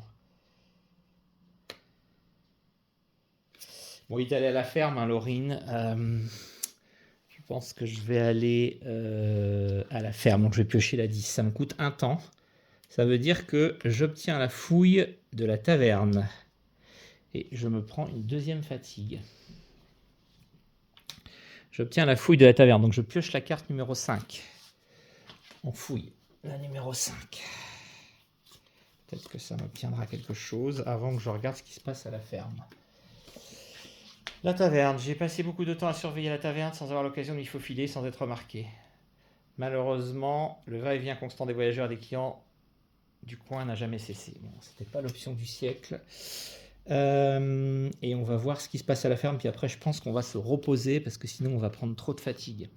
Bon, il est allé à la ferme, hein, Laurine. Je pense que je vais aller à la ferme. Donc, je vais piocher la 10. Ça me coûte un temps. Ça veut dire que j'obtiens la fouille de la taverne. Et je me prends une deuxième fatigue. J'obtiens la fouille de la taverne. Donc, je pioche la carte numéro 5. On fouille la numéro 5. Peut-être que ça m'obtiendra quelque chose avant que je regarde ce qui se passe à la ferme. La taverne. J'ai passé beaucoup de temps à surveiller la taverne sans avoir l'occasion de m'y faufiler, sans être remarqué. Malheureusement, le va-et-vient constant des voyageurs et des clients du coin n'a jamais cessé. Bon, c'était pas l'option du siècle. Et on va voir ce qui se passe à la ferme, puis après je pense qu'on va se reposer parce que sinon on va prendre trop de fatigue.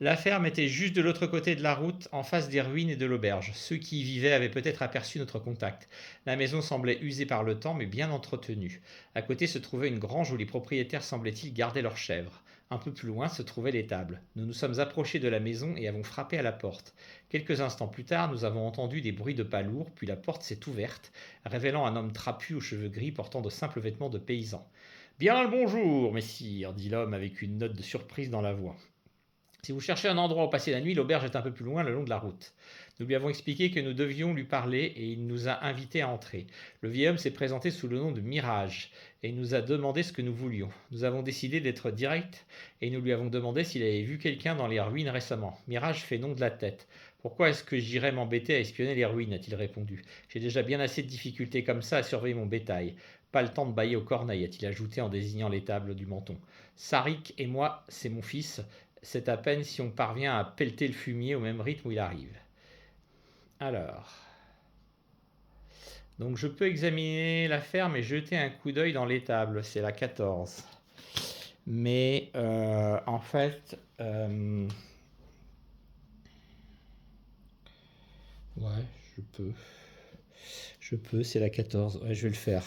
La ferme était juste de l'autre côté de la route, en face des ruines et de l'auberge. Ceux qui y vivaient avaient peut-être aperçu notre contact. La maison semblait usée par le temps, mais bien entretenue. À côté se trouvait une grange où les propriétaires semblaient-ils garder leurs chèvres. Un peu plus loin se trouvaient les tables. Nous nous sommes approchés de la maison et avons frappé à la porte. Quelques instants plus tard, nous avons entendu des bruits de pas lourds, puis la porte s'est ouverte, révélant un homme trapu aux cheveux gris portant de simples vêtements de paysan. « Bien le bonjour, messire, dit l'homme avec une note de surprise dans la voix. Si vous cherchez un endroit où passer la nuit, l'auberge est un peu plus loin, le long de la route. Nous lui avons expliqué que nous devions lui parler et il nous a invités à entrer. Le vieil homme s'est présenté sous le nom de Mirage et il nous a demandé ce que nous voulions. Nous avons décidé d'être directs et nous lui avons demandé s'il avait vu quelqu'un dans les ruines récemment. Mirage fait non de la tête. Pourquoi est-ce que j'irais m'embêter à espionner les ruines, a-t-il répondu. J'ai déjà bien assez de difficultés comme ça à surveiller mon bétail. Pas le temps de bâiller aux corneilles, a-t-il ajouté en désignant l'étable du menton. Sarik et moi, c'est mon fils. C'est à peine si on parvient à pelleter le fumier au même rythme où il arrive. Alors. Donc je peux examiner la ferme et jeter un coup d'œil dans l'étable. C'est la 14. Mais en fait... ouais, je peux, c'est la 14. Ouais, je vais le faire.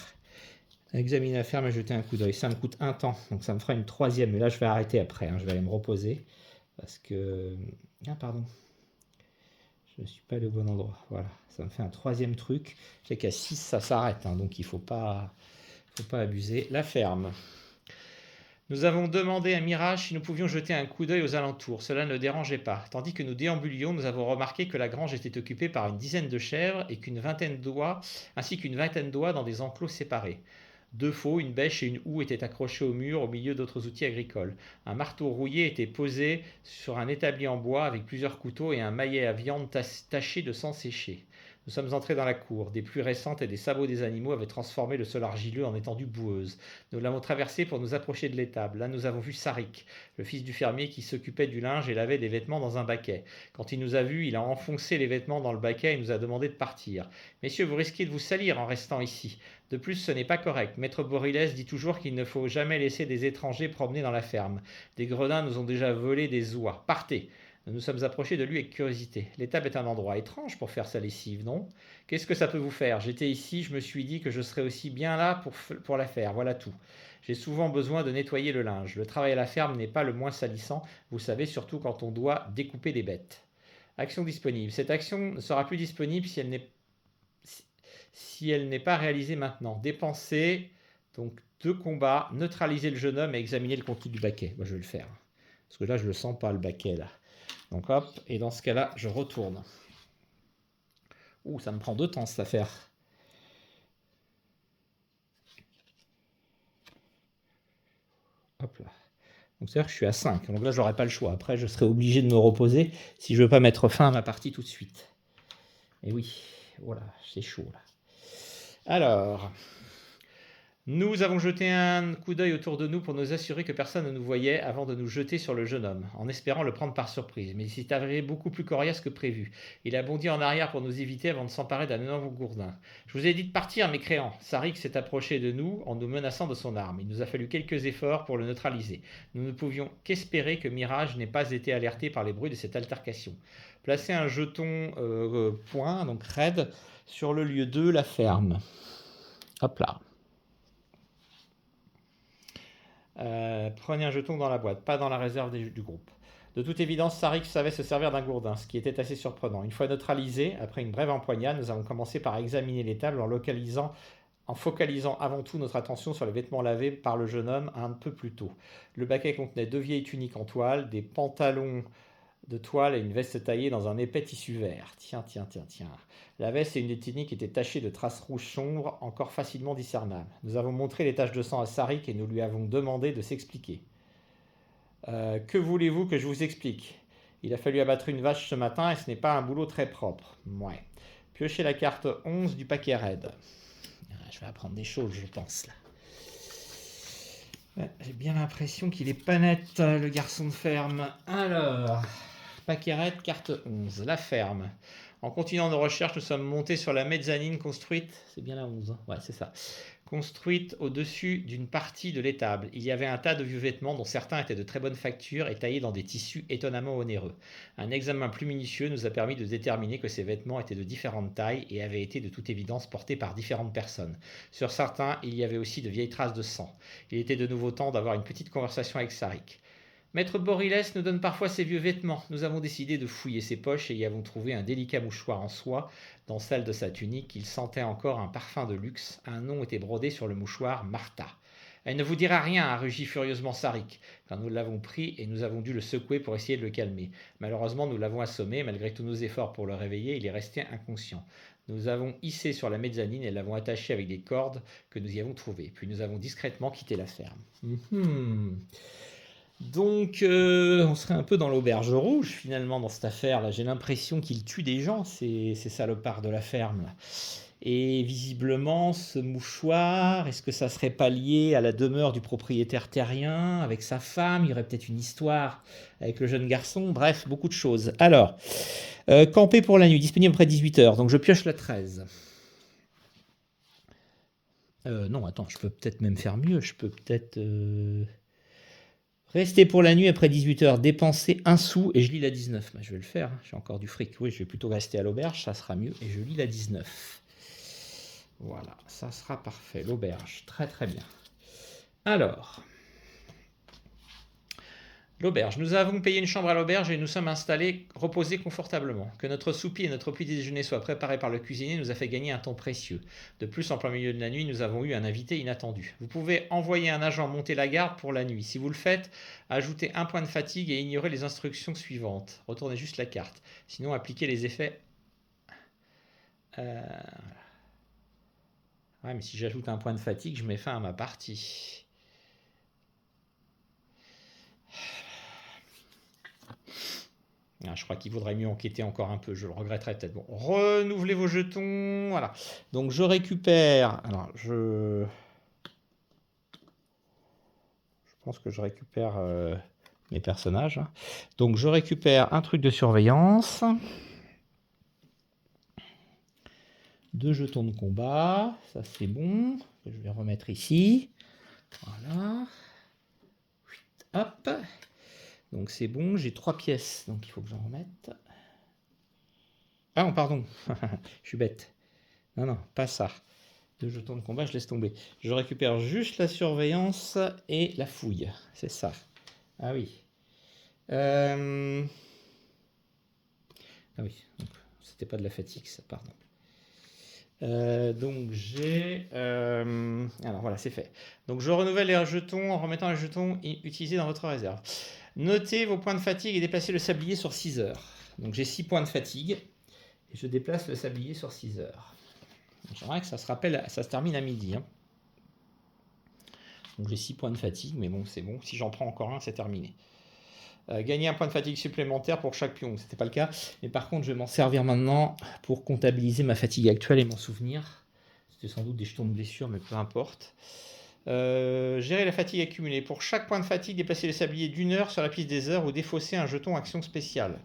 Examiner la ferme et jeter un coup d'œil. Ça me coûte un temps, donc ça me fera une 3e. Mais là, je vais arrêter après. Je vais aller me reposer. Parce que... Ah, pardon. Je ne suis pas allé au bon endroit. Voilà, ça me fait un troisième truc. C'est qu'à 6, ça s'arrête, hein, donc il ne faut pas abuser. La ferme. Nous avons demandé à Mirage si nous pouvions jeter un coup d'œil aux alentours. Cela ne le dérangeait pas. Tandis que nous déambulions, nous avons remarqué que la grange était occupée par une dizaine de chèvres et ainsi qu'une vingtaine d'oies dans des enclos séparés. 2 faux, une bêche et une houe étaient accrochés au mur au milieu d'autres outils agricoles. Un marteau rouillé était posé sur un établi en bois avec plusieurs couteaux et un maillet à viande taché de sang séché. Nous sommes entrés dans la cour. Des pluies récentes et des sabots des animaux avaient transformé le sol argileux en étendue boueuse. Nous l'avons traversé pour nous approcher de l'étable. Là, nous avons vu Sarik, le fils du fermier qui s'occupait du linge et lavait des vêtements dans un baquet. Quand il nous a vus, il a enfoncé les vêtements dans le baquet et nous a demandé de partir. Messieurs, vous risquez de vous salir en restant ici. De plus, ce n'est pas correct. Maître Borilès dit toujours qu'il ne faut jamais laisser des étrangers promener dans la ferme. Des gredins nous ont déjà volé des oies. Partez! Nous nous sommes approchés de lui avec curiosité. L'étable est un endroit étrange pour faire sa lessive, non? Qu'est-ce que ça peut vous faire? J'étais ici, je me suis dit que je serais aussi bien là pour la faire, voilà tout. J'ai souvent besoin de nettoyer le linge. Le travail à la ferme n'est pas le moins salissant, vous savez, surtout quand on doit découper des bêtes. Action disponible. Cette action ne sera plus disponible si elle n'est pas réalisée maintenant. Dépenser donc 2 combats, neutraliser le jeune homme et examiner le contenu du baquet. Moi, je vais le faire. Parce que là, je ne le sens pas, le baquet, là. Donc hop, et dans ce cas-là, je retourne. Ouh, ça me prend 2 temps, cette affaire. Hop là. Donc c'est-à-dire que je suis à 5. Donc là, je n'aurai pas le choix. Après, je serai obligé de me reposer si je ne veux pas mettre fin à ma partie tout de suite. Et oui, voilà, c'est chaud là. Alors, nous avons jeté un coup d'œil autour de nous pour nous assurer que personne ne nous voyait avant de nous jeter sur le jeune homme, en espérant le prendre par surprise. Mais il s'est avéré beaucoup plus coriace que prévu. Il a bondi en arrière pour nous éviter avant de s'emparer d'un énorme gourdin. Je vous ai dit de partir, mécréant. Sarik s'est approché de nous en nous menaçant de son arme. Il nous a fallu quelques efforts pour le neutraliser. Nous ne pouvions qu'espérer que Mirage n'ait pas été alerté par les bruits de cette altercation. Placez un jeton point, donc raid, sur le lieu 2, la ferme. Hop là. Prenez un jeton dans la boîte, pas dans la réserve du groupe. De toute évidence, Sarik savait se servir d'un gourdin, ce qui était assez surprenant. Une fois neutralisé, après une brève empoignade, nous avons commencé par examiner les tables en focalisant avant tout notre attention sur les vêtements lavés par le jeune homme un peu plus tôt. Le baquet contenait 2 vieilles tuniques en toile, des pantalons de toile et une veste taillée dans un épais tissu vert. Tiens. La veste et une des tuniques étaient tachées de traces rouges sombres, encore facilement discernables. Nous avons montré les taches de sang à Sarik et nous lui avons demandé de s'expliquer. Que voulez-vous que je vous explique? Il a fallu abattre une vache ce matin et ce n'est pas un boulot très propre. Ouais. Piochez la carte 11 du paquet raid. Je vais apprendre des choses, je pense, là. J'ai bien l'impression qu'il est pas net, le garçon de ferme. Alors, paquet raid, carte 11, la ferme. En continuant nos recherches, nous sommes montés sur la mezzanine construite, c'est bien la 11, hein? Ouais, c'est ça, construite au-dessus d'une partie de l'étable. Il y avait un tas de vieux vêtements dont certains étaient de très bonne facture et taillés dans des tissus étonnamment onéreux. Un examen plus minutieux nous a permis de déterminer que ces vêtements étaient de différentes tailles et avaient été de toute évidence portés par différentes personnes. Sur certains, il y avait aussi de vieilles traces de sang. Il était de nouveau temps d'avoir une petite conversation avec Sarik. Maître Borilès nous donne parfois ses vieux vêtements. Nous avons décidé de fouiller ses poches et y avons trouvé un délicat mouchoir en soie. Dans celle de sa tunique, il sentait encore un parfum de luxe. Un nom était brodé sur le mouchoir, Martha. Elle ne vous dira rien, a rugi furieusement Sarik, quand nous l'avons pris et nous avons dû le secouer pour essayer de le calmer. Malheureusement, nous l'avons assommé. Malgré tous nos efforts pour le réveiller, il est resté inconscient. Nous avons hissé sur la mezzanine et l'avons attaché avec des cordes que nous y avons trouvées. Puis nous avons discrètement quitté la ferme. Donc, on serait un peu dans l'auberge rouge, finalement, dans cette affaire-là. J'ai l'impression qu'ils tuent des gens, ces salopards de la ferme, là. Et visiblement, ce mouchoir, est-ce que ça serait pas lié à la demeure du propriétaire terrien, avec sa femme? Il y aurait peut-être une histoire avec le jeune garçon. Bref, beaucoup de choses. Alors, camper pour la nuit, disponible après 18h. Donc, je pioche la 13. Non, attends, je peux peut-être même faire mieux. Je peux peut-être... Rester pour la nuit après 18h, dépenser 1 sou et je lis la 19. Je vais le faire, j'ai encore du fric. Oui, je vais plutôt rester à l'auberge, ça sera mieux. Et je lis la 19. Voilà, ça sera parfait. L'auberge, très très bien. Alors, L'auberge. Nous avons payé une chambre à l'auberge et nous sommes installés, reposés confortablement. Que notre souper et notre petit déjeuner soient préparés par le cuisinier nous a fait gagner un temps précieux. De plus, en plein milieu de la nuit, nous avons eu un invité inattendu. Vous pouvez envoyer un agent monter la garde pour la nuit. Si vous le faites, ajoutez un point de fatigue et ignorez les instructions suivantes. Retournez juste la carte. Sinon, appliquez les effets. Ouais, mais si j'ajoute un point de fatigue, je mets fin à ma partie. Ah, je crois qu'il vaudrait mieux enquêter encore un peu, je le regretterais peut-être. Bon, renouvelez vos jetons, voilà. Donc je récupère, alors je pense que je récupère mes personnages. Donc je récupère un truc de surveillance, 2 jetons de combat, ça c'est bon, je vais remettre ici, voilà. Hop. Donc c'est bon, j'ai 3 pièces, donc il faut que j'en remette. Ah non, pardon, je suis bête. Non, non, pas ça. 2 jetons de combat, je laisse tomber. Je récupère juste la surveillance et la fouille, c'est ça. Ah oui. Ah oui, c'était pas de la fatigue, ça, pardon. Donc j'ai... alors voilà, c'est fait. Donc je renouvelle les jetons en remettant les jetons utilisés dans votre réserve. Notez vos points de fatigue et déplacez le sablier sur 6 heures. Donc j'ai 6 points de fatigue et je déplace le sablier sur 6 heures. J'aimerais que ça se termine à midi. Hein. Donc j'ai 6 points de fatigue, mais bon, c'est bon. Si j'en prends encore un, c'est terminé. Gagner un point de fatigue supplémentaire pour chaque pion. C'était pas le cas. Mais par contre, je vais m'en servir maintenant pour comptabiliser ma fatigue actuelle et m'en souvenir. C'était sans doute des jetons de blessure, mais peu importe. Gérer la fatigue accumulée. Pour chaque point de fatigue, déplacer le sablier d'1 heure sur la piste des heures ou défausser un jeton action spéciale.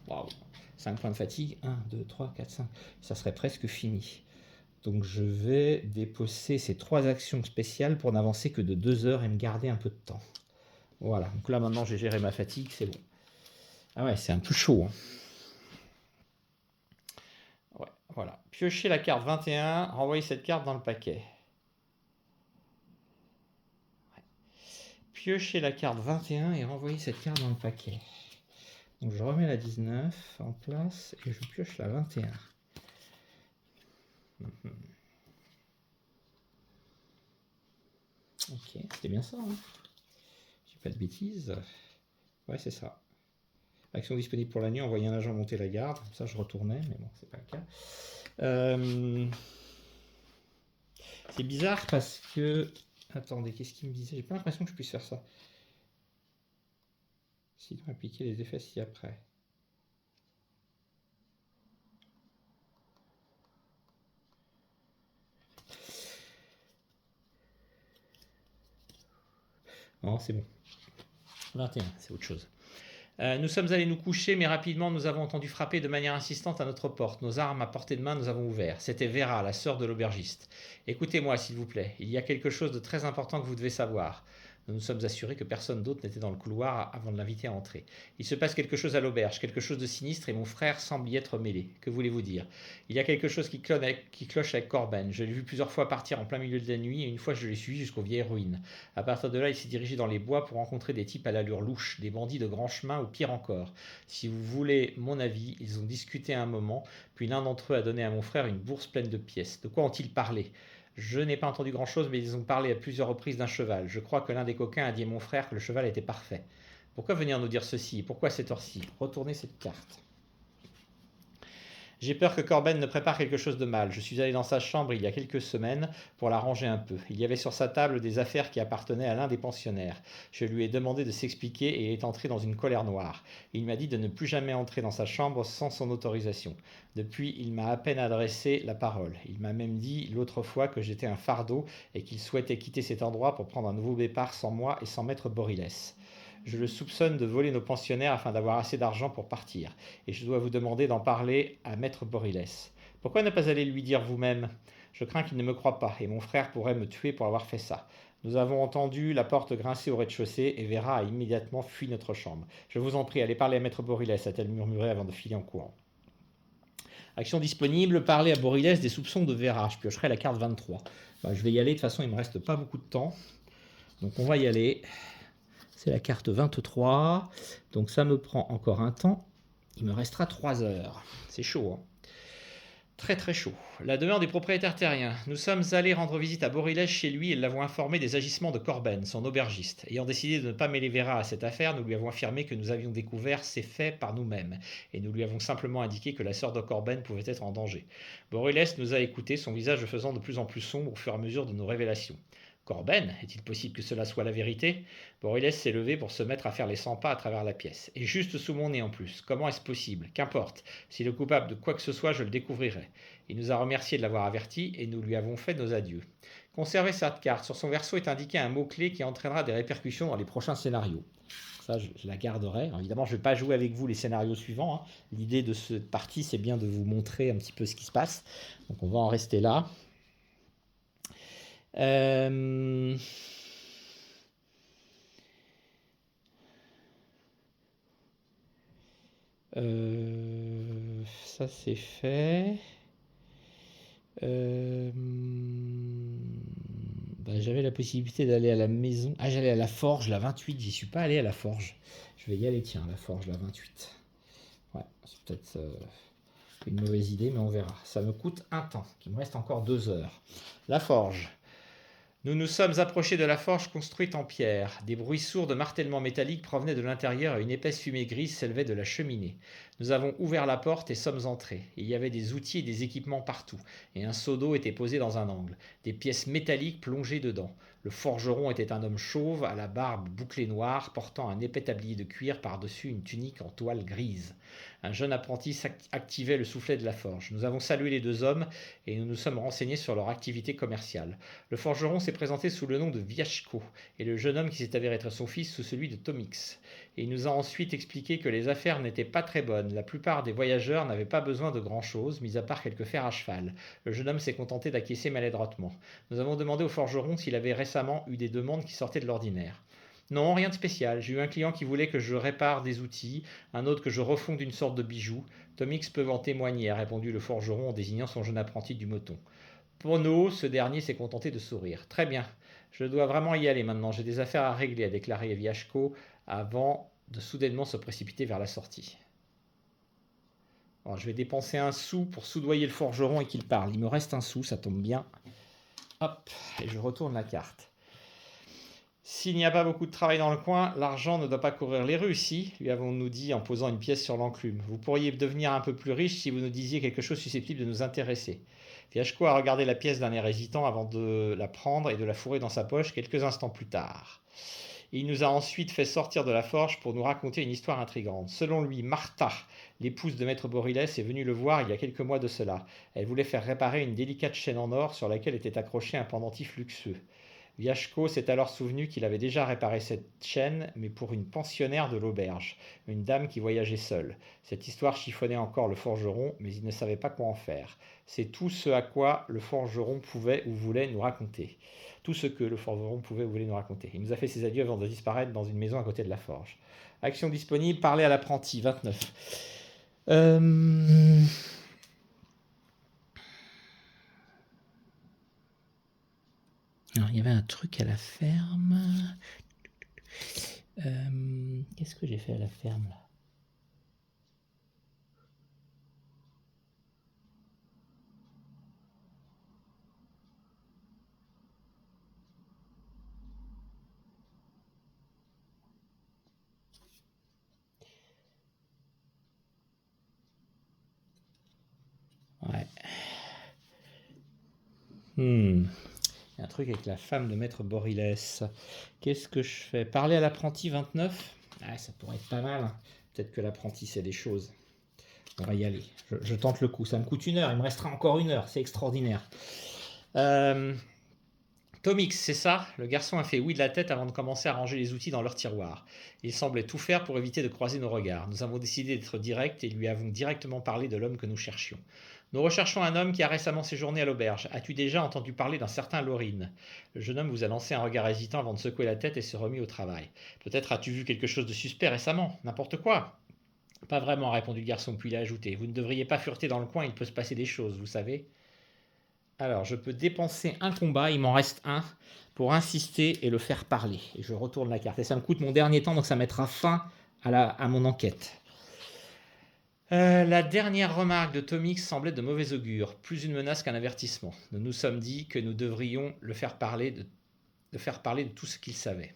Waouh, 5 points de fatigue. 1, 2, 3, 4, 5. Ça serait presque fini. Donc je vais déposer ces 3 actions spéciales pour n'avancer que de 2 heures et me garder un peu de temps. Voilà, donc là maintenant j'ai géré ma fatigue, c'est bon. Ah ouais, c'est un peu chaud. Hein. Ouais, voilà. Piochez la carte 21, renvoyez cette carte dans le paquet. Ouais. Piochez la carte 21 et renvoyez cette carte dans le paquet. Donc je remets la 19 en place et je pioche la 21. Ok, c'était bien ça. Hein. J'ai pas de bêtises. Ouais, c'est ça. Action disponible pour la nuit, envoyer un agent monter la garde. Ça, je retournais, mais bon, c'est pas le cas. C'est bizarre parce que... Attendez, qu'est-ce qu'il me disait? J'ai pas l'impression que je puisse faire ça. Sinon, appliquer les effets ci-après. Non, c'est bon. 21, c'est autre chose. Nous sommes allés nous coucher, mais rapidement nous avons entendu frapper de manière insistante à notre porte. Nos armes à portée de main, nous avons ouvert. C'était Vera, la sœur de l'aubergiste. Écoutez-moi, s'il vous plaît. Il y a quelque chose de très important que vous devez savoir. Nous nous sommes assurés que personne d'autre n'était dans le couloir avant de l'inviter à entrer. Il se passe quelque chose à l'auberge, quelque chose de sinistre, et mon frère semble y être mêlé. Que voulez-vous dire? Il y a quelque chose qui cloche avec Corben. Je l'ai vu plusieurs fois partir en plein milieu de la nuit, et une fois je l'ai suivi jusqu'aux vieilles ruines. À partir de là, il s'est dirigé dans les bois pour rencontrer des types à l'allure louche, des bandits de grand chemin ou pire encore. Si vous voulez mon avis, ils ont discuté un moment, puis l'un d'entre eux a donné à mon frère une bourse pleine de pièces. De quoi ont-ils parlé? Je n'ai pas entendu grand-chose, mais ils ont parlé à plusieurs reprises d'un cheval. Je crois que l'un des coquins a dit à mon frère que le cheval était parfait. Pourquoi venir nous dire ceci? Pourquoi cette heure-ci? Retournez cette carte. J'ai peur que Corben ne prépare quelque chose de mal. Je suis allé dans sa chambre il y a quelques semaines pour l'arranger un peu. Il y avait sur sa table des affaires qui appartenaient à l'un des pensionnaires. Je lui ai demandé de s'expliquer et il est entré dans une colère noire. Il m'a dit de ne plus jamais entrer dans sa chambre sans son autorisation. Depuis, il m'a à peine adressé la parole. Il m'a même dit l'autre fois que j'étais un fardeau et qu'il souhaitait quitter cet endroit pour prendre un nouveau départ sans moi et sans maître Boriles. Je le soupçonne de voler nos pensionnaires afin d'avoir assez d'argent pour partir. Et je dois vous demander d'en parler à maître Boriles. Pourquoi ne pas aller lui dire vous-même? Je crains qu'il ne me croie pas, et mon frère pourrait me tuer pour avoir fait ça. Nous avons entendu la porte grincer au rez-de-chaussée, et Vera a immédiatement fui notre chambre. Je vous en prie, allez parler à maître Boriles, a-t-elle murmuré avant de filer en courant. Action disponible, parler à Boriles des soupçons de Vera. Je piocherai la carte 23. Je vais y aller, de toute façon il ne me reste pas beaucoup de temps. Donc on va y aller. C'est la carte 23. Donc ça me prend encore un temps. Il me restera 3 heures. C'est chaud, hein. Très très chaud. La demeure du propriétaire terrien. Nous sommes allés rendre visite à Borilès chez lui et l'avons informé des agissements de Corben, son aubergiste. Ayant décidé de ne pas mêler Vera à cette affaire, nous lui avons affirmé que nous avions découvert ces faits par nous-mêmes, et nous lui avons simplement indiqué que la sœur de Corben pouvait être en danger. Borilès nous a écoutés, son visage faisant de plus en plus sombre au fur et à mesure de nos révélations. Corben, est-il possible que cela soit la vérité? Borilès s'est levé pour se mettre à faire les 100 pas à travers la pièce. Et juste sous mon nez en plus. Comment est-ce possible? Qu'importe. S'il est coupable de quoi que ce soit, je le découvrirai. Il nous a remercié de l'avoir averti et nous lui avons fait nos adieux. Conservez cette carte. Sur son verso est indiqué un mot-clé qui entraînera des répercussions dans les prochains scénarios. Ça, je la garderai. Alors, évidemment, je ne vais pas jouer avec vous les scénarios suivants, hein. L'idée de cette partie, c'est bien de vous montrer un petit peu ce qui se passe. Donc, on va en rester là. Ça c'est fait. J'avais la possibilité d'aller à la maison. Ah, j'allais à la forge, la 28. J'y suis pas allé à la forge. Je vais y aller, tiens, la forge, la 28. Ouais, c'est peut-être une mauvaise idée, mais on verra. Ça me coûte un temps. Il me reste encore 2 heures. La forge. Nous nous sommes approchés de la forge construite en pierre. Des bruits sourds de martèlement métallique provenaient de l'intérieur et une épaisse fumée grise s'élevait de la cheminée. Nous avons ouvert la porte et sommes entrés. Il y avait des outils et des équipements partout, et un seau d'eau était posé dans un angle. Des pièces métalliques plongées dedans. Le forgeron était un homme chauve, à la barbe bouclée noire, portant un épais tablier de cuir par-dessus une tunique en toile grise. Un jeune apprenti activait le soufflet de la forge. Nous avons salué les 2 hommes et nous nous sommes renseignés sur leur activité commerciale. Le forgeron s'est présenté sous le nom de Viashko et le jeune homme qui s'est avéré être son fils sous celui de Tomix. Et il nous a ensuite expliqué que les affaires n'étaient pas très bonnes. La plupart des voyageurs n'avaient pas besoin de grand-chose, mis à part quelques fers à cheval. Le jeune homme s'est contenté d'acquiescer maladroitement. Nous avons demandé au forgeron s'il avait récemment eu des demandes qui sortaient de l'ordinaire. Non, rien de spécial. J'ai eu un client qui voulait que je répare des outils, un autre que je refonde une sorte de bijou. Tomix peut en témoigner, a répondu le forgeron en désignant son jeune apprenti du moton. Pour nous, ce dernier s'est contenté de sourire. Très bien, je dois vraiment y aller maintenant. J'ai des affaires à régler, a déclaré Viashko avant de soudainement se précipiter vers la sortie. Alors, je vais dépenser un sou pour soudoyer le forgeron et qu'il parle. Il me reste un sou, ça tombe bien. Hop, et je retourne la carte. S'il n'y a pas beaucoup de travail dans le coin, l'argent ne doit pas courir les rues, si, lui avons-nous dit en posant une pièce sur l'enclume. Vous pourriez devenir un peu plus riche si vous nous disiez quelque chose susceptible de nous intéresser. Viashko a regardé la pièce d'un air hésitant avant de la prendre et de la fourrer dans sa poche quelques instants plus tard. Il nous a ensuite fait sortir de la forge pour nous raconter une histoire intrigante. Selon lui, Martha, l'épouse de maître Borilès, est venue le voir il y a quelques mois de cela. Elle voulait faire réparer une délicate chaîne en or sur laquelle était accroché un pendentif luxueux. Viashko s'est alors souvenu qu'il avait déjà réparé cette chaîne, mais pour une pensionnaire de l'auberge, une dame qui voyageait seule. Cette histoire chiffonnait encore le forgeron, mais il ne savait pas quoi en faire. C'est tout ce à quoi le forgeron pouvait ou voulait nous raconter. Tout ce que le forgeron pouvait ou voulait nous raconter. Il nous a fait ses adieux avant de disparaître dans une maison à côté de la forge. Action disponible, parler à l'apprenti, 29. Alors, il y avait un truc à la ferme. Qu'est-ce que j'ai fait à la ferme là? Ouais. Il y a un truc avec la femme de maître Borilès. Qu'est-ce que je fais? Parler à l'apprenti 29? Ah, ça pourrait être pas mal, hein. Peut-être que l'apprenti sait des choses. On va y aller. Je tente le coup. Ça me coûte 1 heure. Il me restera encore 1 heure. C'est extraordinaire. Tomix, c'est ça? Le garçon a fait oui de la tête avant de commencer à ranger les outils dans leur tiroir. Il semblait tout faire pour éviter de croiser nos regards. Nous avons décidé d'être directs et lui avons directement parlé de l'homme que nous cherchions. Nous recherchons un homme qui a récemment séjourné à l'auberge. As-tu déjà entendu parler d'un certain Laurine? Le jeune homme vous a lancé un regard hésitant avant de secouer la tête et se remit au travail. Peut-être as-tu vu quelque chose de suspect récemment? N'importe quoi. Pas vraiment, a répondu le garçon, puis il a ajouté. Vous ne devriez pas fureter dans le coin, il peut se passer des choses, vous savez. Alors, je peux dépenser un combat, il m'en reste un, pour insister et le faire parler. Et je retourne la carte. Et ça me coûte mon dernier temps, donc ça mettra fin à mon enquête. La dernière remarque de Tomix semblait de mauvais augure, plus une menace qu'un avertissement. Nous nous sommes dit que nous devrions le faire parler de tout ce qu'il savait.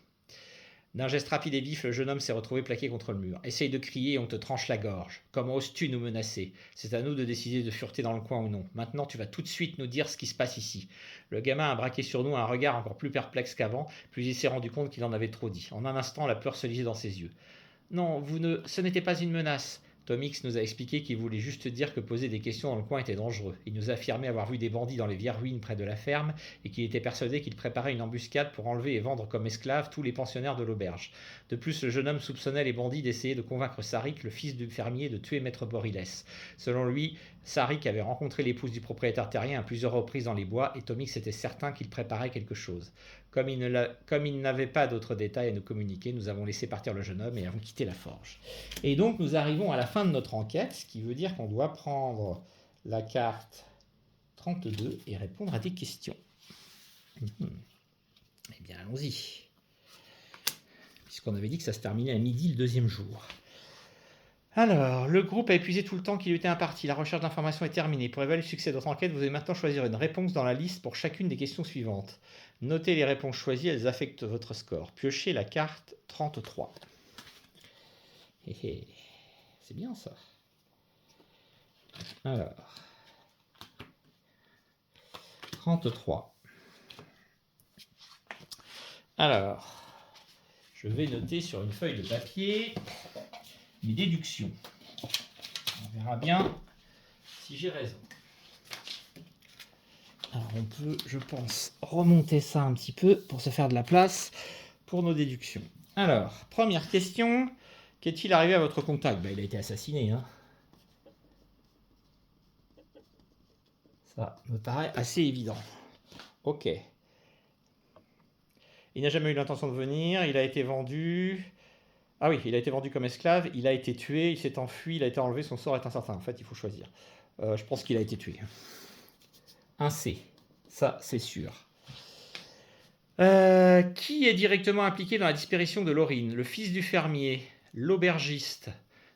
D'un geste rapide et vif, le jeune homme s'est retrouvé plaqué contre le mur. Essaye de crier et on te tranche la gorge. Comment oses-tu nous menacer? C'est à nous de décider de fureter dans le coin ou non. Maintenant, tu vas tout de suite nous dire ce qui se passe ici. Le gamin a braqué sur nous un regard encore plus perplexe qu'avant, puis il s'est rendu compte qu'il en avait trop dit. En un instant, la peur se lisait dans ses yeux. Non, ce n'était pas une menace. Tomix nous a expliqué qu'il voulait juste dire que poser des questions dans le coin était dangereux. Il nous a affirmé avoir vu des bandits dans les vieilles ruines près de la ferme et qu'il était persuadé qu'ils préparaient une embuscade pour enlever et vendre comme esclaves tous les pensionnaires de l'auberge. De plus, le jeune homme soupçonnait les bandits d'essayer de convaincre Sarik, le fils du fermier, de tuer Maître Boriles. Selon lui, Sarik avait rencontré l'épouse du propriétaire terrien à plusieurs reprises dans les bois et Tomix était certain qu'il préparait quelque chose. Comme il n'avait pas d'autres détails à nous communiquer, nous avons laissé partir le jeune homme et avons quitté la forge. Et donc nous arrivons à la fin de notre enquête, ce qui veut dire qu'on doit prendre la carte 32 et répondre à des questions. Eh bien allons-y. Puisqu'on avait dit que ça se terminait à midi le deuxième jour. Alors, le groupe a épuisé tout le temps qui lui était imparti. La recherche d'informations est terminée. Pour évaluer le succès de votre enquête, vous allez maintenant choisir une réponse dans la liste pour chacune des questions suivantes. Notez les réponses choisies, elles affectent votre score. Piochez la carte 33. C'est bien ça. Alors, 33. Alors, je vais noter sur une feuille de papier mes déductions. On verra bien si j'ai raison. Alors on peut, je pense, remonter ça un petit peu pour se faire de la place pour nos déductions. Alors, première question. Qu'est-il arrivé à votre contact? Il a été assassiné. Hein. Ça me paraît assez évident. Ok. Il n'a jamais eu l'intention de venir. Il a été vendu... Ah oui, il a été vendu comme esclave, il a été tué, il s'est enfui, il a été enlevé, son sort est incertain. En fait, il faut choisir. Je pense qu'il a été tué. Un C, ça c'est sûr. Qui est directement impliqué dans la disparition de Laurine? Le fils du fermier, l'aubergiste,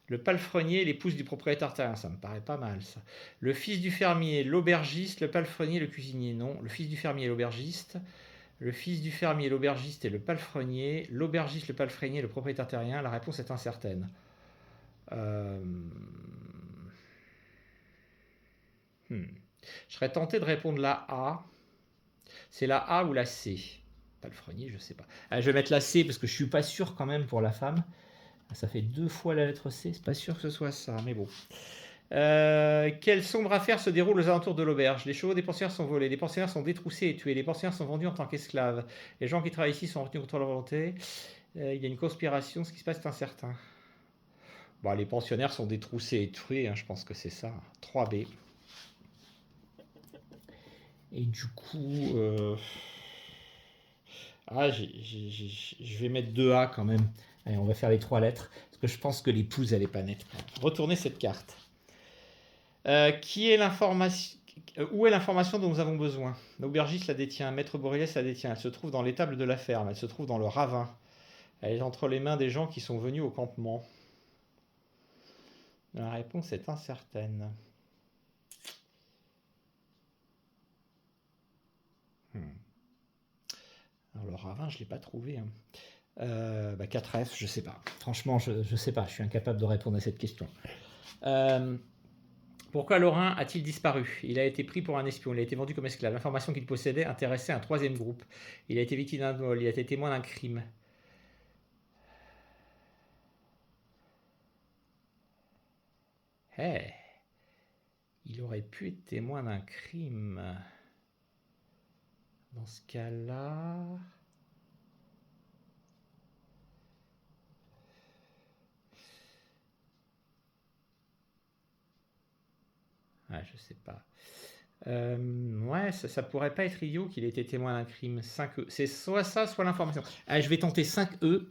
le palefrenier, l'épouse du propriétaire terrien. Ça me paraît pas mal ça. Le fils du fermier, l'aubergiste, le palefrenier, le cuisinier. Non, le fils du fermier, l'aubergiste. Le fils du fermier, l'aubergiste et le palefrenier. L'aubergiste, le palefrenier, le propriétaire terrien. La réponse est incertaine. Je serais tenté de répondre la A. C'est la A ou la C? Palefrenier, je sais pas. Je vais mettre la C parce que je suis pas sûr quand même pour la femme. Ça fait 2 fois la lettre C. C'est pas sûr que ce soit ça, mais bon. Quelle sombre affaire se déroule aux alentours de l'auberge? Les chevaux des pensionnaires sont volés, les pensionnaires sont détroussés et tués, les pensionnaires sont vendus en tant qu'esclaves, les gens qui travaillent ici sont retenus contre leur volonté, il y a une conspiration, ce qui se passe est incertain. Les pensionnaires sont détroussés et tués, je pense que c'est ça. 3B. Et du coup... je vais mettre 2A quand même. Allez, on va faire les 3 lettres, parce que je pense que l'épouse, elle n'est pas nette. Retournez cette carte. Qui est l'information Où est l'information dont nous avons besoin? L'aubergiste la détient, Maître Boriles la détient. Elle se trouve dans l'étable de la ferme, elle se trouve dans le ravin. Elle est entre les mains des gens qui sont venus au campement. La réponse est incertaine. Alors le ravin, je ne l'ai pas trouvé. 4F, je sais pas. Franchement, je sais pas. Je suis incapable de répondre à cette question. Pourquoi Lorrain a-t-il disparu? Il a été pris pour un espion, il a été vendu comme esclave. L'information qu'il possédait intéressait un 3e groupe. Il a été victime d'un vol, il a été témoin d'un crime. Il aurait pu être témoin d'un crime. Dans ce cas-là... je sais pas. Ouais, ça pourrait pas être idiot qu'il ait été témoin d'un crime. 5E. C'est soit ça, soit l'information. Je vais tenter 5E.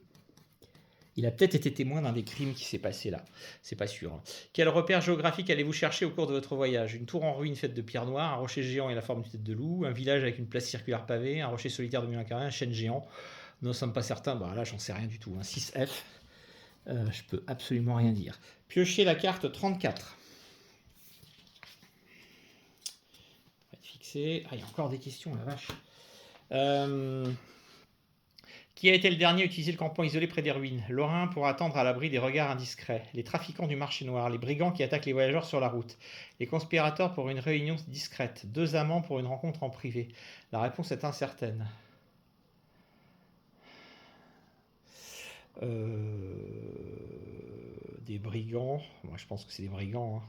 Il a peut-être été témoin d'un des crimes qui s'est passé là. C'est pas sûr. Quel repère géographique allez-vous chercher au cours de votre voyage? Une tour en ruine faite de pierre noire, un rocher géant et la forme d'une tête de loup, un village avec une place circulaire pavée, un rocher solitaire de 1001 carrés, un chêne géant. Nous ne sommes pas certains. Bah là, j'en sais rien du tout. 6F. Je peux absolument rien dire. Piochez la carte 34. On va être fixé. Ah, il y a encore des questions, la vache. Qui a été le dernier à utiliser le campement isolé près des ruines? Lorrain pour attendre à l'abri des regards indiscrets. Les trafiquants du marché noir. Les brigands qui attaquent les voyageurs sur la route. Les conspirateurs pour une réunion discrète. 2 amants pour une rencontre en privé. La réponse est incertaine. Des brigands. Moi, je pense que c'est des brigands.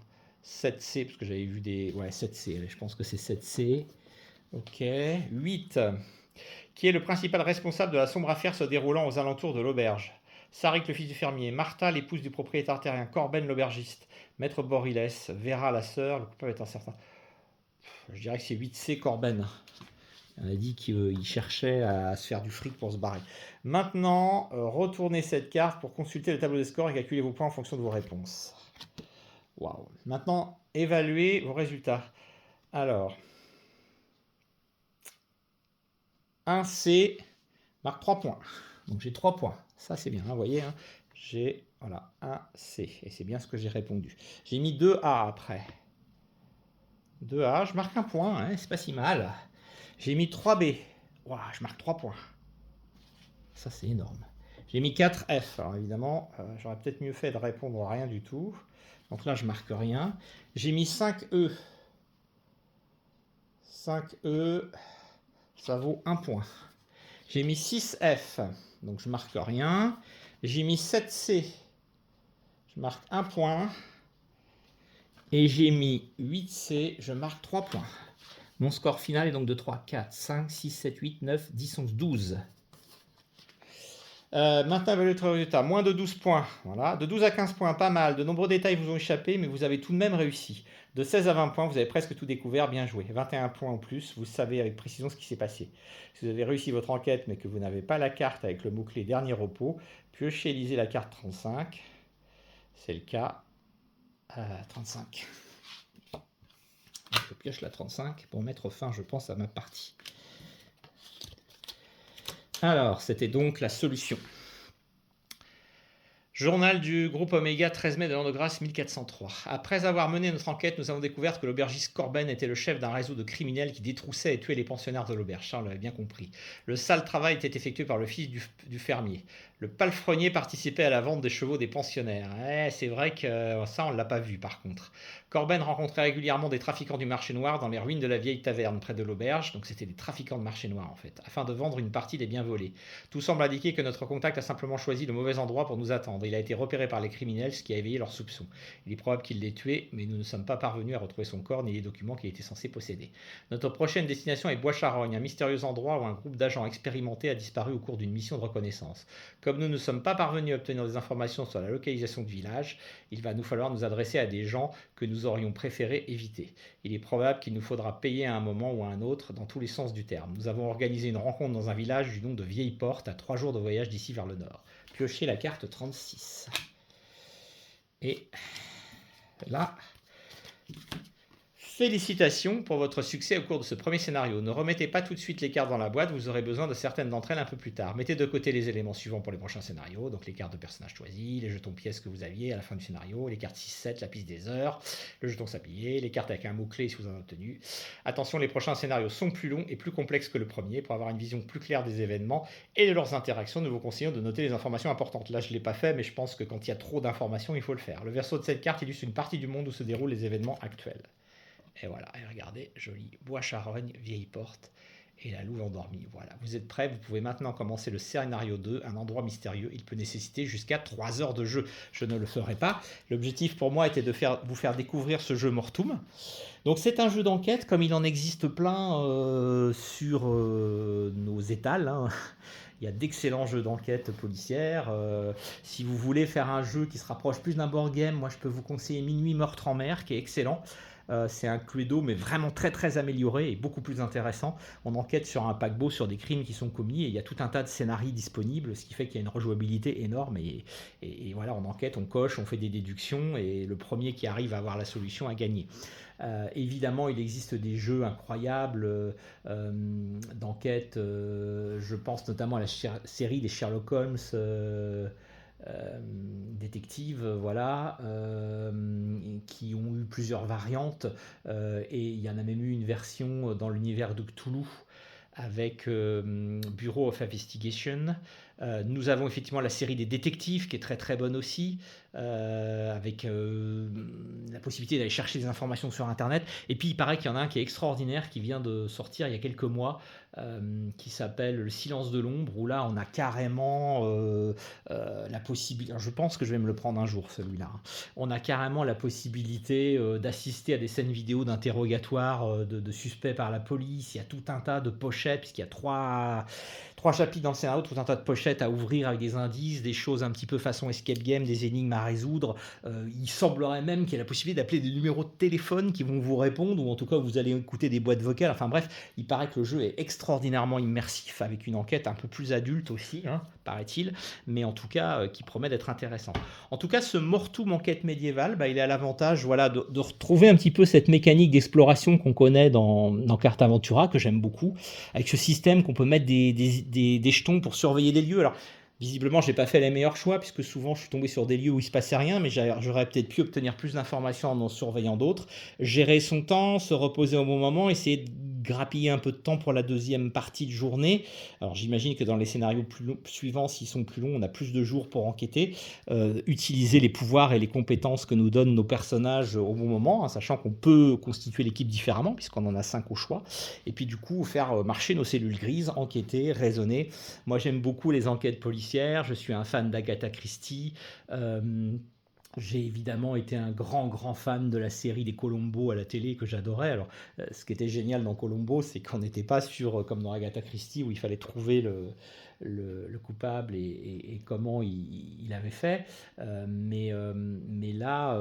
7C, parce que j'avais vu des... Ouais, 7C. Allez, je pense que c'est 7C. Ok. 8. Qui est le principal responsable de la sombre affaire se déroulant aux alentours de l'auberge? Sarik, le fils du fermier. Martha, l'épouse du propriétaire terrien. Corben, l'aubergiste. Maître Boriles. Vera, la sœur. Le coupable est incertain. Je dirais que c'est 8C, Corben. On a dit qu'il cherchait à se faire du fric pour se barrer. Maintenant, retournez cette carte pour consulter le tableau des scores et calculer vos points en fonction de vos réponses. Waouh. Maintenant, évaluez vos résultats. Alors, 1C marque 3 points. Donc j'ai 3 points. Ça, c'est bien, hein, vous voyez. Hein, j'ai, voilà, 1C. Et c'est bien ce que j'ai répondu. J'ai mis 2A après. 2A, je marque 1 point. Hein, c'est pas si mal. J'ai mis 3B. Wow, je marque 3 points. Ça, c'est énorme. J'ai mis 4F. Alors évidemment, j'aurais peut-être mieux fait de répondre à rien du tout. Donc là, je marque rien. J'ai mis 5E. 5E, ça vaut 1 point. J'ai mis 6F. Donc je marque rien. J'ai mis 7C. Je marque 1 point. Et j'ai mis 8C. Je marque 3 points. Mon score final est donc de 3, 4, 5, 6, 7, 8, 9, 10, 11, 12. Maintenant, votre résultat, moins de 12 points. Voilà. De 12 à 15 points, pas mal. De nombreux détails vous ont échappé, mais vous avez tout de même réussi. De 16 à 20 points, vous avez presque tout découvert, bien joué. 21 points en plus, vous savez avec précision ce qui s'est passé. Si vous avez réussi votre enquête, mais que vous n'avez pas la carte avec le mot-clé dernier repos, piochez et lisez la carte 35. C'est le cas. 35. Je pioche la 35 pour mettre fin, je pense, à ma partie. Alors, c'était donc la solution. Journal du groupe Oméga, 13 mai de l'an de grâce 1403. Après avoir mené notre enquête, nous avons découvert que l'aubergiste Corben était le chef d'un réseau de criminels qui détroussaient et tuaient les pensionnaires de l'auberge. Charles l'avait bien compris. Le sale travail était effectué par le fils du fermier. Le palefrenier participait à la vente des chevaux des pensionnaires. C'est vrai que ça, on ne l'a pas vu par contre. Corben rencontrait régulièrement des trafiquants du marché noir dans les ruines de la vieille taverne près de l'auberge. Donc c'était des trafiquants de marché noir en fait, afin de vendre une partie des biens volés. Tout semble indiquer que notre contact a simplement choisi le mauvais endroit pour nous attendre. Il a été repéré par les criminels, ce qui a éveillé leurs soupçons. Il est probable qu'il l'ait tué, mais nous ne sommes pas parvenus à retrouver son corps ni les documents qu'il était censé posséder. Notre prochaine destination est Bois-Charogne, un mystérieux endroit où un groupe d'agents expérimentés a disparu au cours d'une mission de reconnaissance. Comme nous ne sommes pas parvenus à obtenir des informations sur la localisation du village, il va nous falloir nous adresser à des gens que nous aurions préféré éviter. Il est probable qu'il nous faudra payer à un moment ou à un autre, dans tous les sens du terme. Nous avons organisé une rencontre dans un village du nom de Vieille Porte, à 3 jours de voyage d'ici vers le nord. Piochez la carte 36. Et là, félicitations pour votre succès au cours de ce premier scénario. Ne remettez pas tout de suite les cartes dans la boîte, vous aurez besoin de certaines d'entre elles un peu plus tard. Mettez de côté les éléments suivants pour les prochains scénarios, donc les cartes de personnages choisis, les jetons pièces que vous aviez à la fin du scénario, les cartes 6-7, la piste des heures, le jeton sablier, les cartes avec un mot-clé si vous en avez obtenu. Attention, les prochains scénarios sont plus longs et plus complexes que le premier. Pour avoir une vision plus claire des événements et de leurs interactions, nous vous conseillons de noter les informations importantes. Là, je ne l'ai pas fait, mais je pense que quand il y a trop d'informations, il faut le faire. Le verso de cette carte illustre une partie du monde où se déroulent les événements actuels. Et voilà, et regardez, joli Bois-Charogne, Vieille Porte et la Louve endormie. Voilà, vous êtes prêts, vous pouvez maintenant commencer le scénario 2, un endroit mystérieux. Il peut nécessiter jusqu'à 3 heures de jeu. Je ne le ferai pas. L'objectif pour moi était de vous faire découvrir ce jeu Mortum. Donc c'est un jeu d'enquête, comme il en existe plein sur nos étals. Hein. Il y a d'excellents jeux d'enquête policière. Si vous voulez faire un jeu qui se rapproche plus d'un board game, moi je peux vous conseiller Minuit Meurtre en mer, qui est excellent. C'est un Cluedo, mais vraiment très très amélioré et beaucoup plus intéressant. On enquête sur un paquebot, sur des crimes qui sont commis, et il y a tout un tas de scénarios disponibles, ce qui fait qu'il y a une rejouabilité énorme. Et voilà, on enquête, on coche, on fait des déductions, et le premier qui arrive à avoir la solution a gagné. Évidemment, il existe des jeux incroyables d'enquête. Je pense notamment à la série des Sherlock Holmes. Détectives, voilà, qui ont eu plusieurs variantes, et il y en a même eu une version dans l'univers de Cthulhu avec Bureau of Investigation. Nous avons effectivement la série des détectives qui est très très bonne aussi, avec la possibilité d'aller chercher des informations sur Internet. Et puis il paraît qu'il y en a un qui est extraordinaire, qui vient de sortir il y a quelques mois, qui s'appelle Le Silence de l'ombre, où là on a carrément la possibilité, je pense que je vais me le prendre un jour celui-là, hein. On a carrément la possibilité d'assister à des scènes vidéo d'interrogatoire de suspects par la police. Il y a tout un tas de pochettes, puisqu'il y a trois chapitres dans le scénario, tout un tas de pochettes à ouvrir avec des indices, des choses un petit peu façon escape game, des énigmes à résoudre. Il semblerait même qu'il y ait la possibilité d'appeler des numéros de téléphone qui vont vous répondre, ou en tout cas vous allez écouter des boîtes vocales. Enfin bref, il paraît que le jeu est extraordinairement immersif, avec une enquête un peu plus adulte aussi, hein, paraît-il, mais en tout cas qui promet d'être intéressant. En tout cas, ce Mortum enquête médiévale, il a l'avantage, voilà, de retrouver un petit peu cette mécanique d'exploration qu'on connaît dans Carte Aventura, que j'aime beaucoup, avec ce système qu'on peut mettre des jetons pour surveiller des lieux. Alors, visiblement, je n'ai pas fait les meilleurs choix, puisque souvent je suis tombé sur des lieux où il ne se passait rien, mais j'aurais peut-être pu obtenir plus d'informations en surveillant d'autres. Gérer son temps, se reposer au bon moment, essayer de grappiller un peu de temps pour la deuxième partie de journée. Alors j'imagine que dans les scénarios suivants, s'ils sont plus longs, on a plus de jours pour enquêter. Utiliser les pouvoirs et les compétences que nous donnent nos personnages au bon moment, hein, sachant qu'on peut constituer l'équipe différemment, puisqu'on en a 5 au choix. Et puis du coup, faire marcher nos cellules grises, enquêter, raisonner. Moi j'aime beaucoup les enquêtes policières, je suis un fan d'Agatha Christie. J'ai évidemment été un grand fan de la série des Columbo à la télé, que j'adorais. Alors, ce qui était génial dans Columbo, c'est qu'on n'était pas sur, comme dans Agatha Christie, où il fallait trouver le coupable et comment il avait fait. Mais là,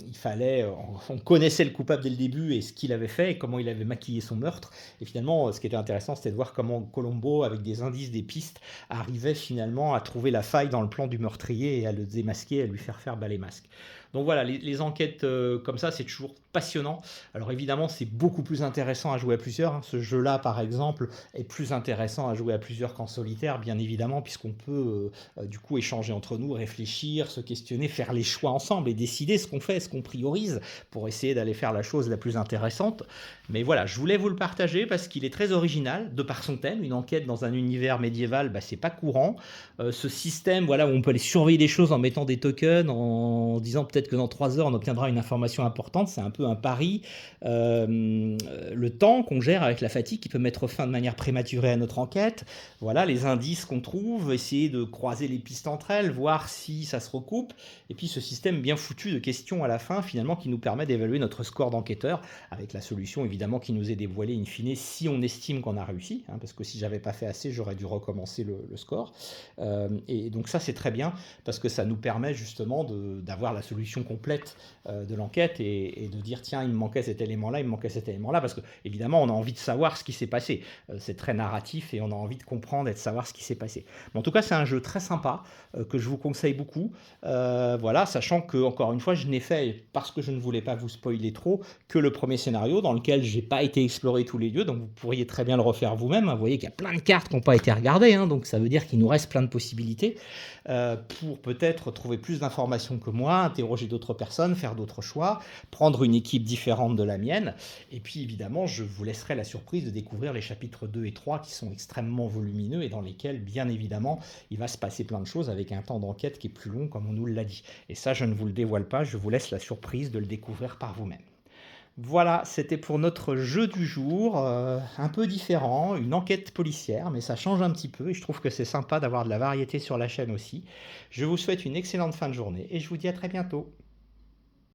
il fallait, on connaissait le coupable dès le début et ce qu'il avait fait et comment il avait maquillé son meurtre. Et finalement, ce qui était intéressant, c'était de voir comment Columbo, avec des indices, des pistes, arrivait finalement à trouver la faille dans le plan du meurtrier et à le démasquer, à lui faire bas les masques. Donc voilà, les enquêtes comme ça, c'est toujours passionnant. Alors évidemment, c'est beaucoup plus intéressant à jouer à plusieurs, hein. Ce jeu-là, par exemple, est plus intéressant à jouer à plusieurs qu'en solitaire, bien évidemment, puisqu'on peut du coup échanger entre nous, réfléchir, se questionner, faire les choix ensemble et décider ce qu'on fait, ce qu'on priorise, pour essayer d'aller faire la chose la plus intéressante. Mais voilà, je voulais vous le partager parce qu'il est très original, de par son thème. Une enquête dans un univers médiéval, c'est pas courant. Ce système, voilà, où on peut aller surveiller des choses en mettant des tokens, en disant peut-être que dans 3 heures on obtiendra une information importante, c'est un peu un pari. Le temps qu'on gère avec la fatigue qui peut mettre fin de manière prématurée à notre enquête, voilà, les indices qu'on trouve, essayer de croiser les pistes entre elles, voir si ça se recoupe, et puis ce système bien foutu de questions à la fin finalement qui nous permet d'évaluer notre score d'enquêteur, avec la solution évidemment qui nous est dévoilée in fine si on estime qu'on a réussi, hein, parce que si j'avais pas fait assez, j'aurais dû recommencer le score. Et donc ça c'est très bien, parce que ça nous permet justement d'avoir la solution complète de l'enquête et de dire tiens, il me manquait cet élément-là, il me manquait cet élément-là, parce que évidemment on a envie de savoir ce qui s'est passé. C'est très narratif et on a envie de comprendre et de savoir ce qui s'est passé. Mais en tout cas, c'est un jeu très sympa que je vous conseille beaucoup. Voilà, sachant que encore une fois, je n'ai fait, parce que je ne voulais pas vous spoiler trop, que le premier scénario dans lequel j'ai pas été explorer tous les lieux, donc vous pourriez très bien le refaire vous-même. Vous voyez qu'il y a plein de cartes qui n'ont pas été regardées, hein, donc ça veut dire qu'il nous reste plein de possibilités pour peut-être trouver plus d'informations que moi, interroger d'autres personnes, faire d'autres choix, prendre une équipe différente de la mienne. Et puis évidemment, je vous laisserai la surprise de découvrir les chapitres 2 et 3 qui sont extrêmement volumineux et dans lesquels, bien évidemment, il va se passer plein de choses avec un temps d'enquête qui est plus long, comme on nous l'a dit. Et ça, je ne vous le dévoile pas, je vous laisse la surprise de le découvrir par vous-même. Voilà, c'était pour notre jeu du jour, un peu différent, une enquête policière, mais ça change un petit peu et je trouve que c'est sympa d'avoir de la variété sur la chaîne aussi. Je vous souhaite une excellente fin de journée et je vous dis à très bientôt.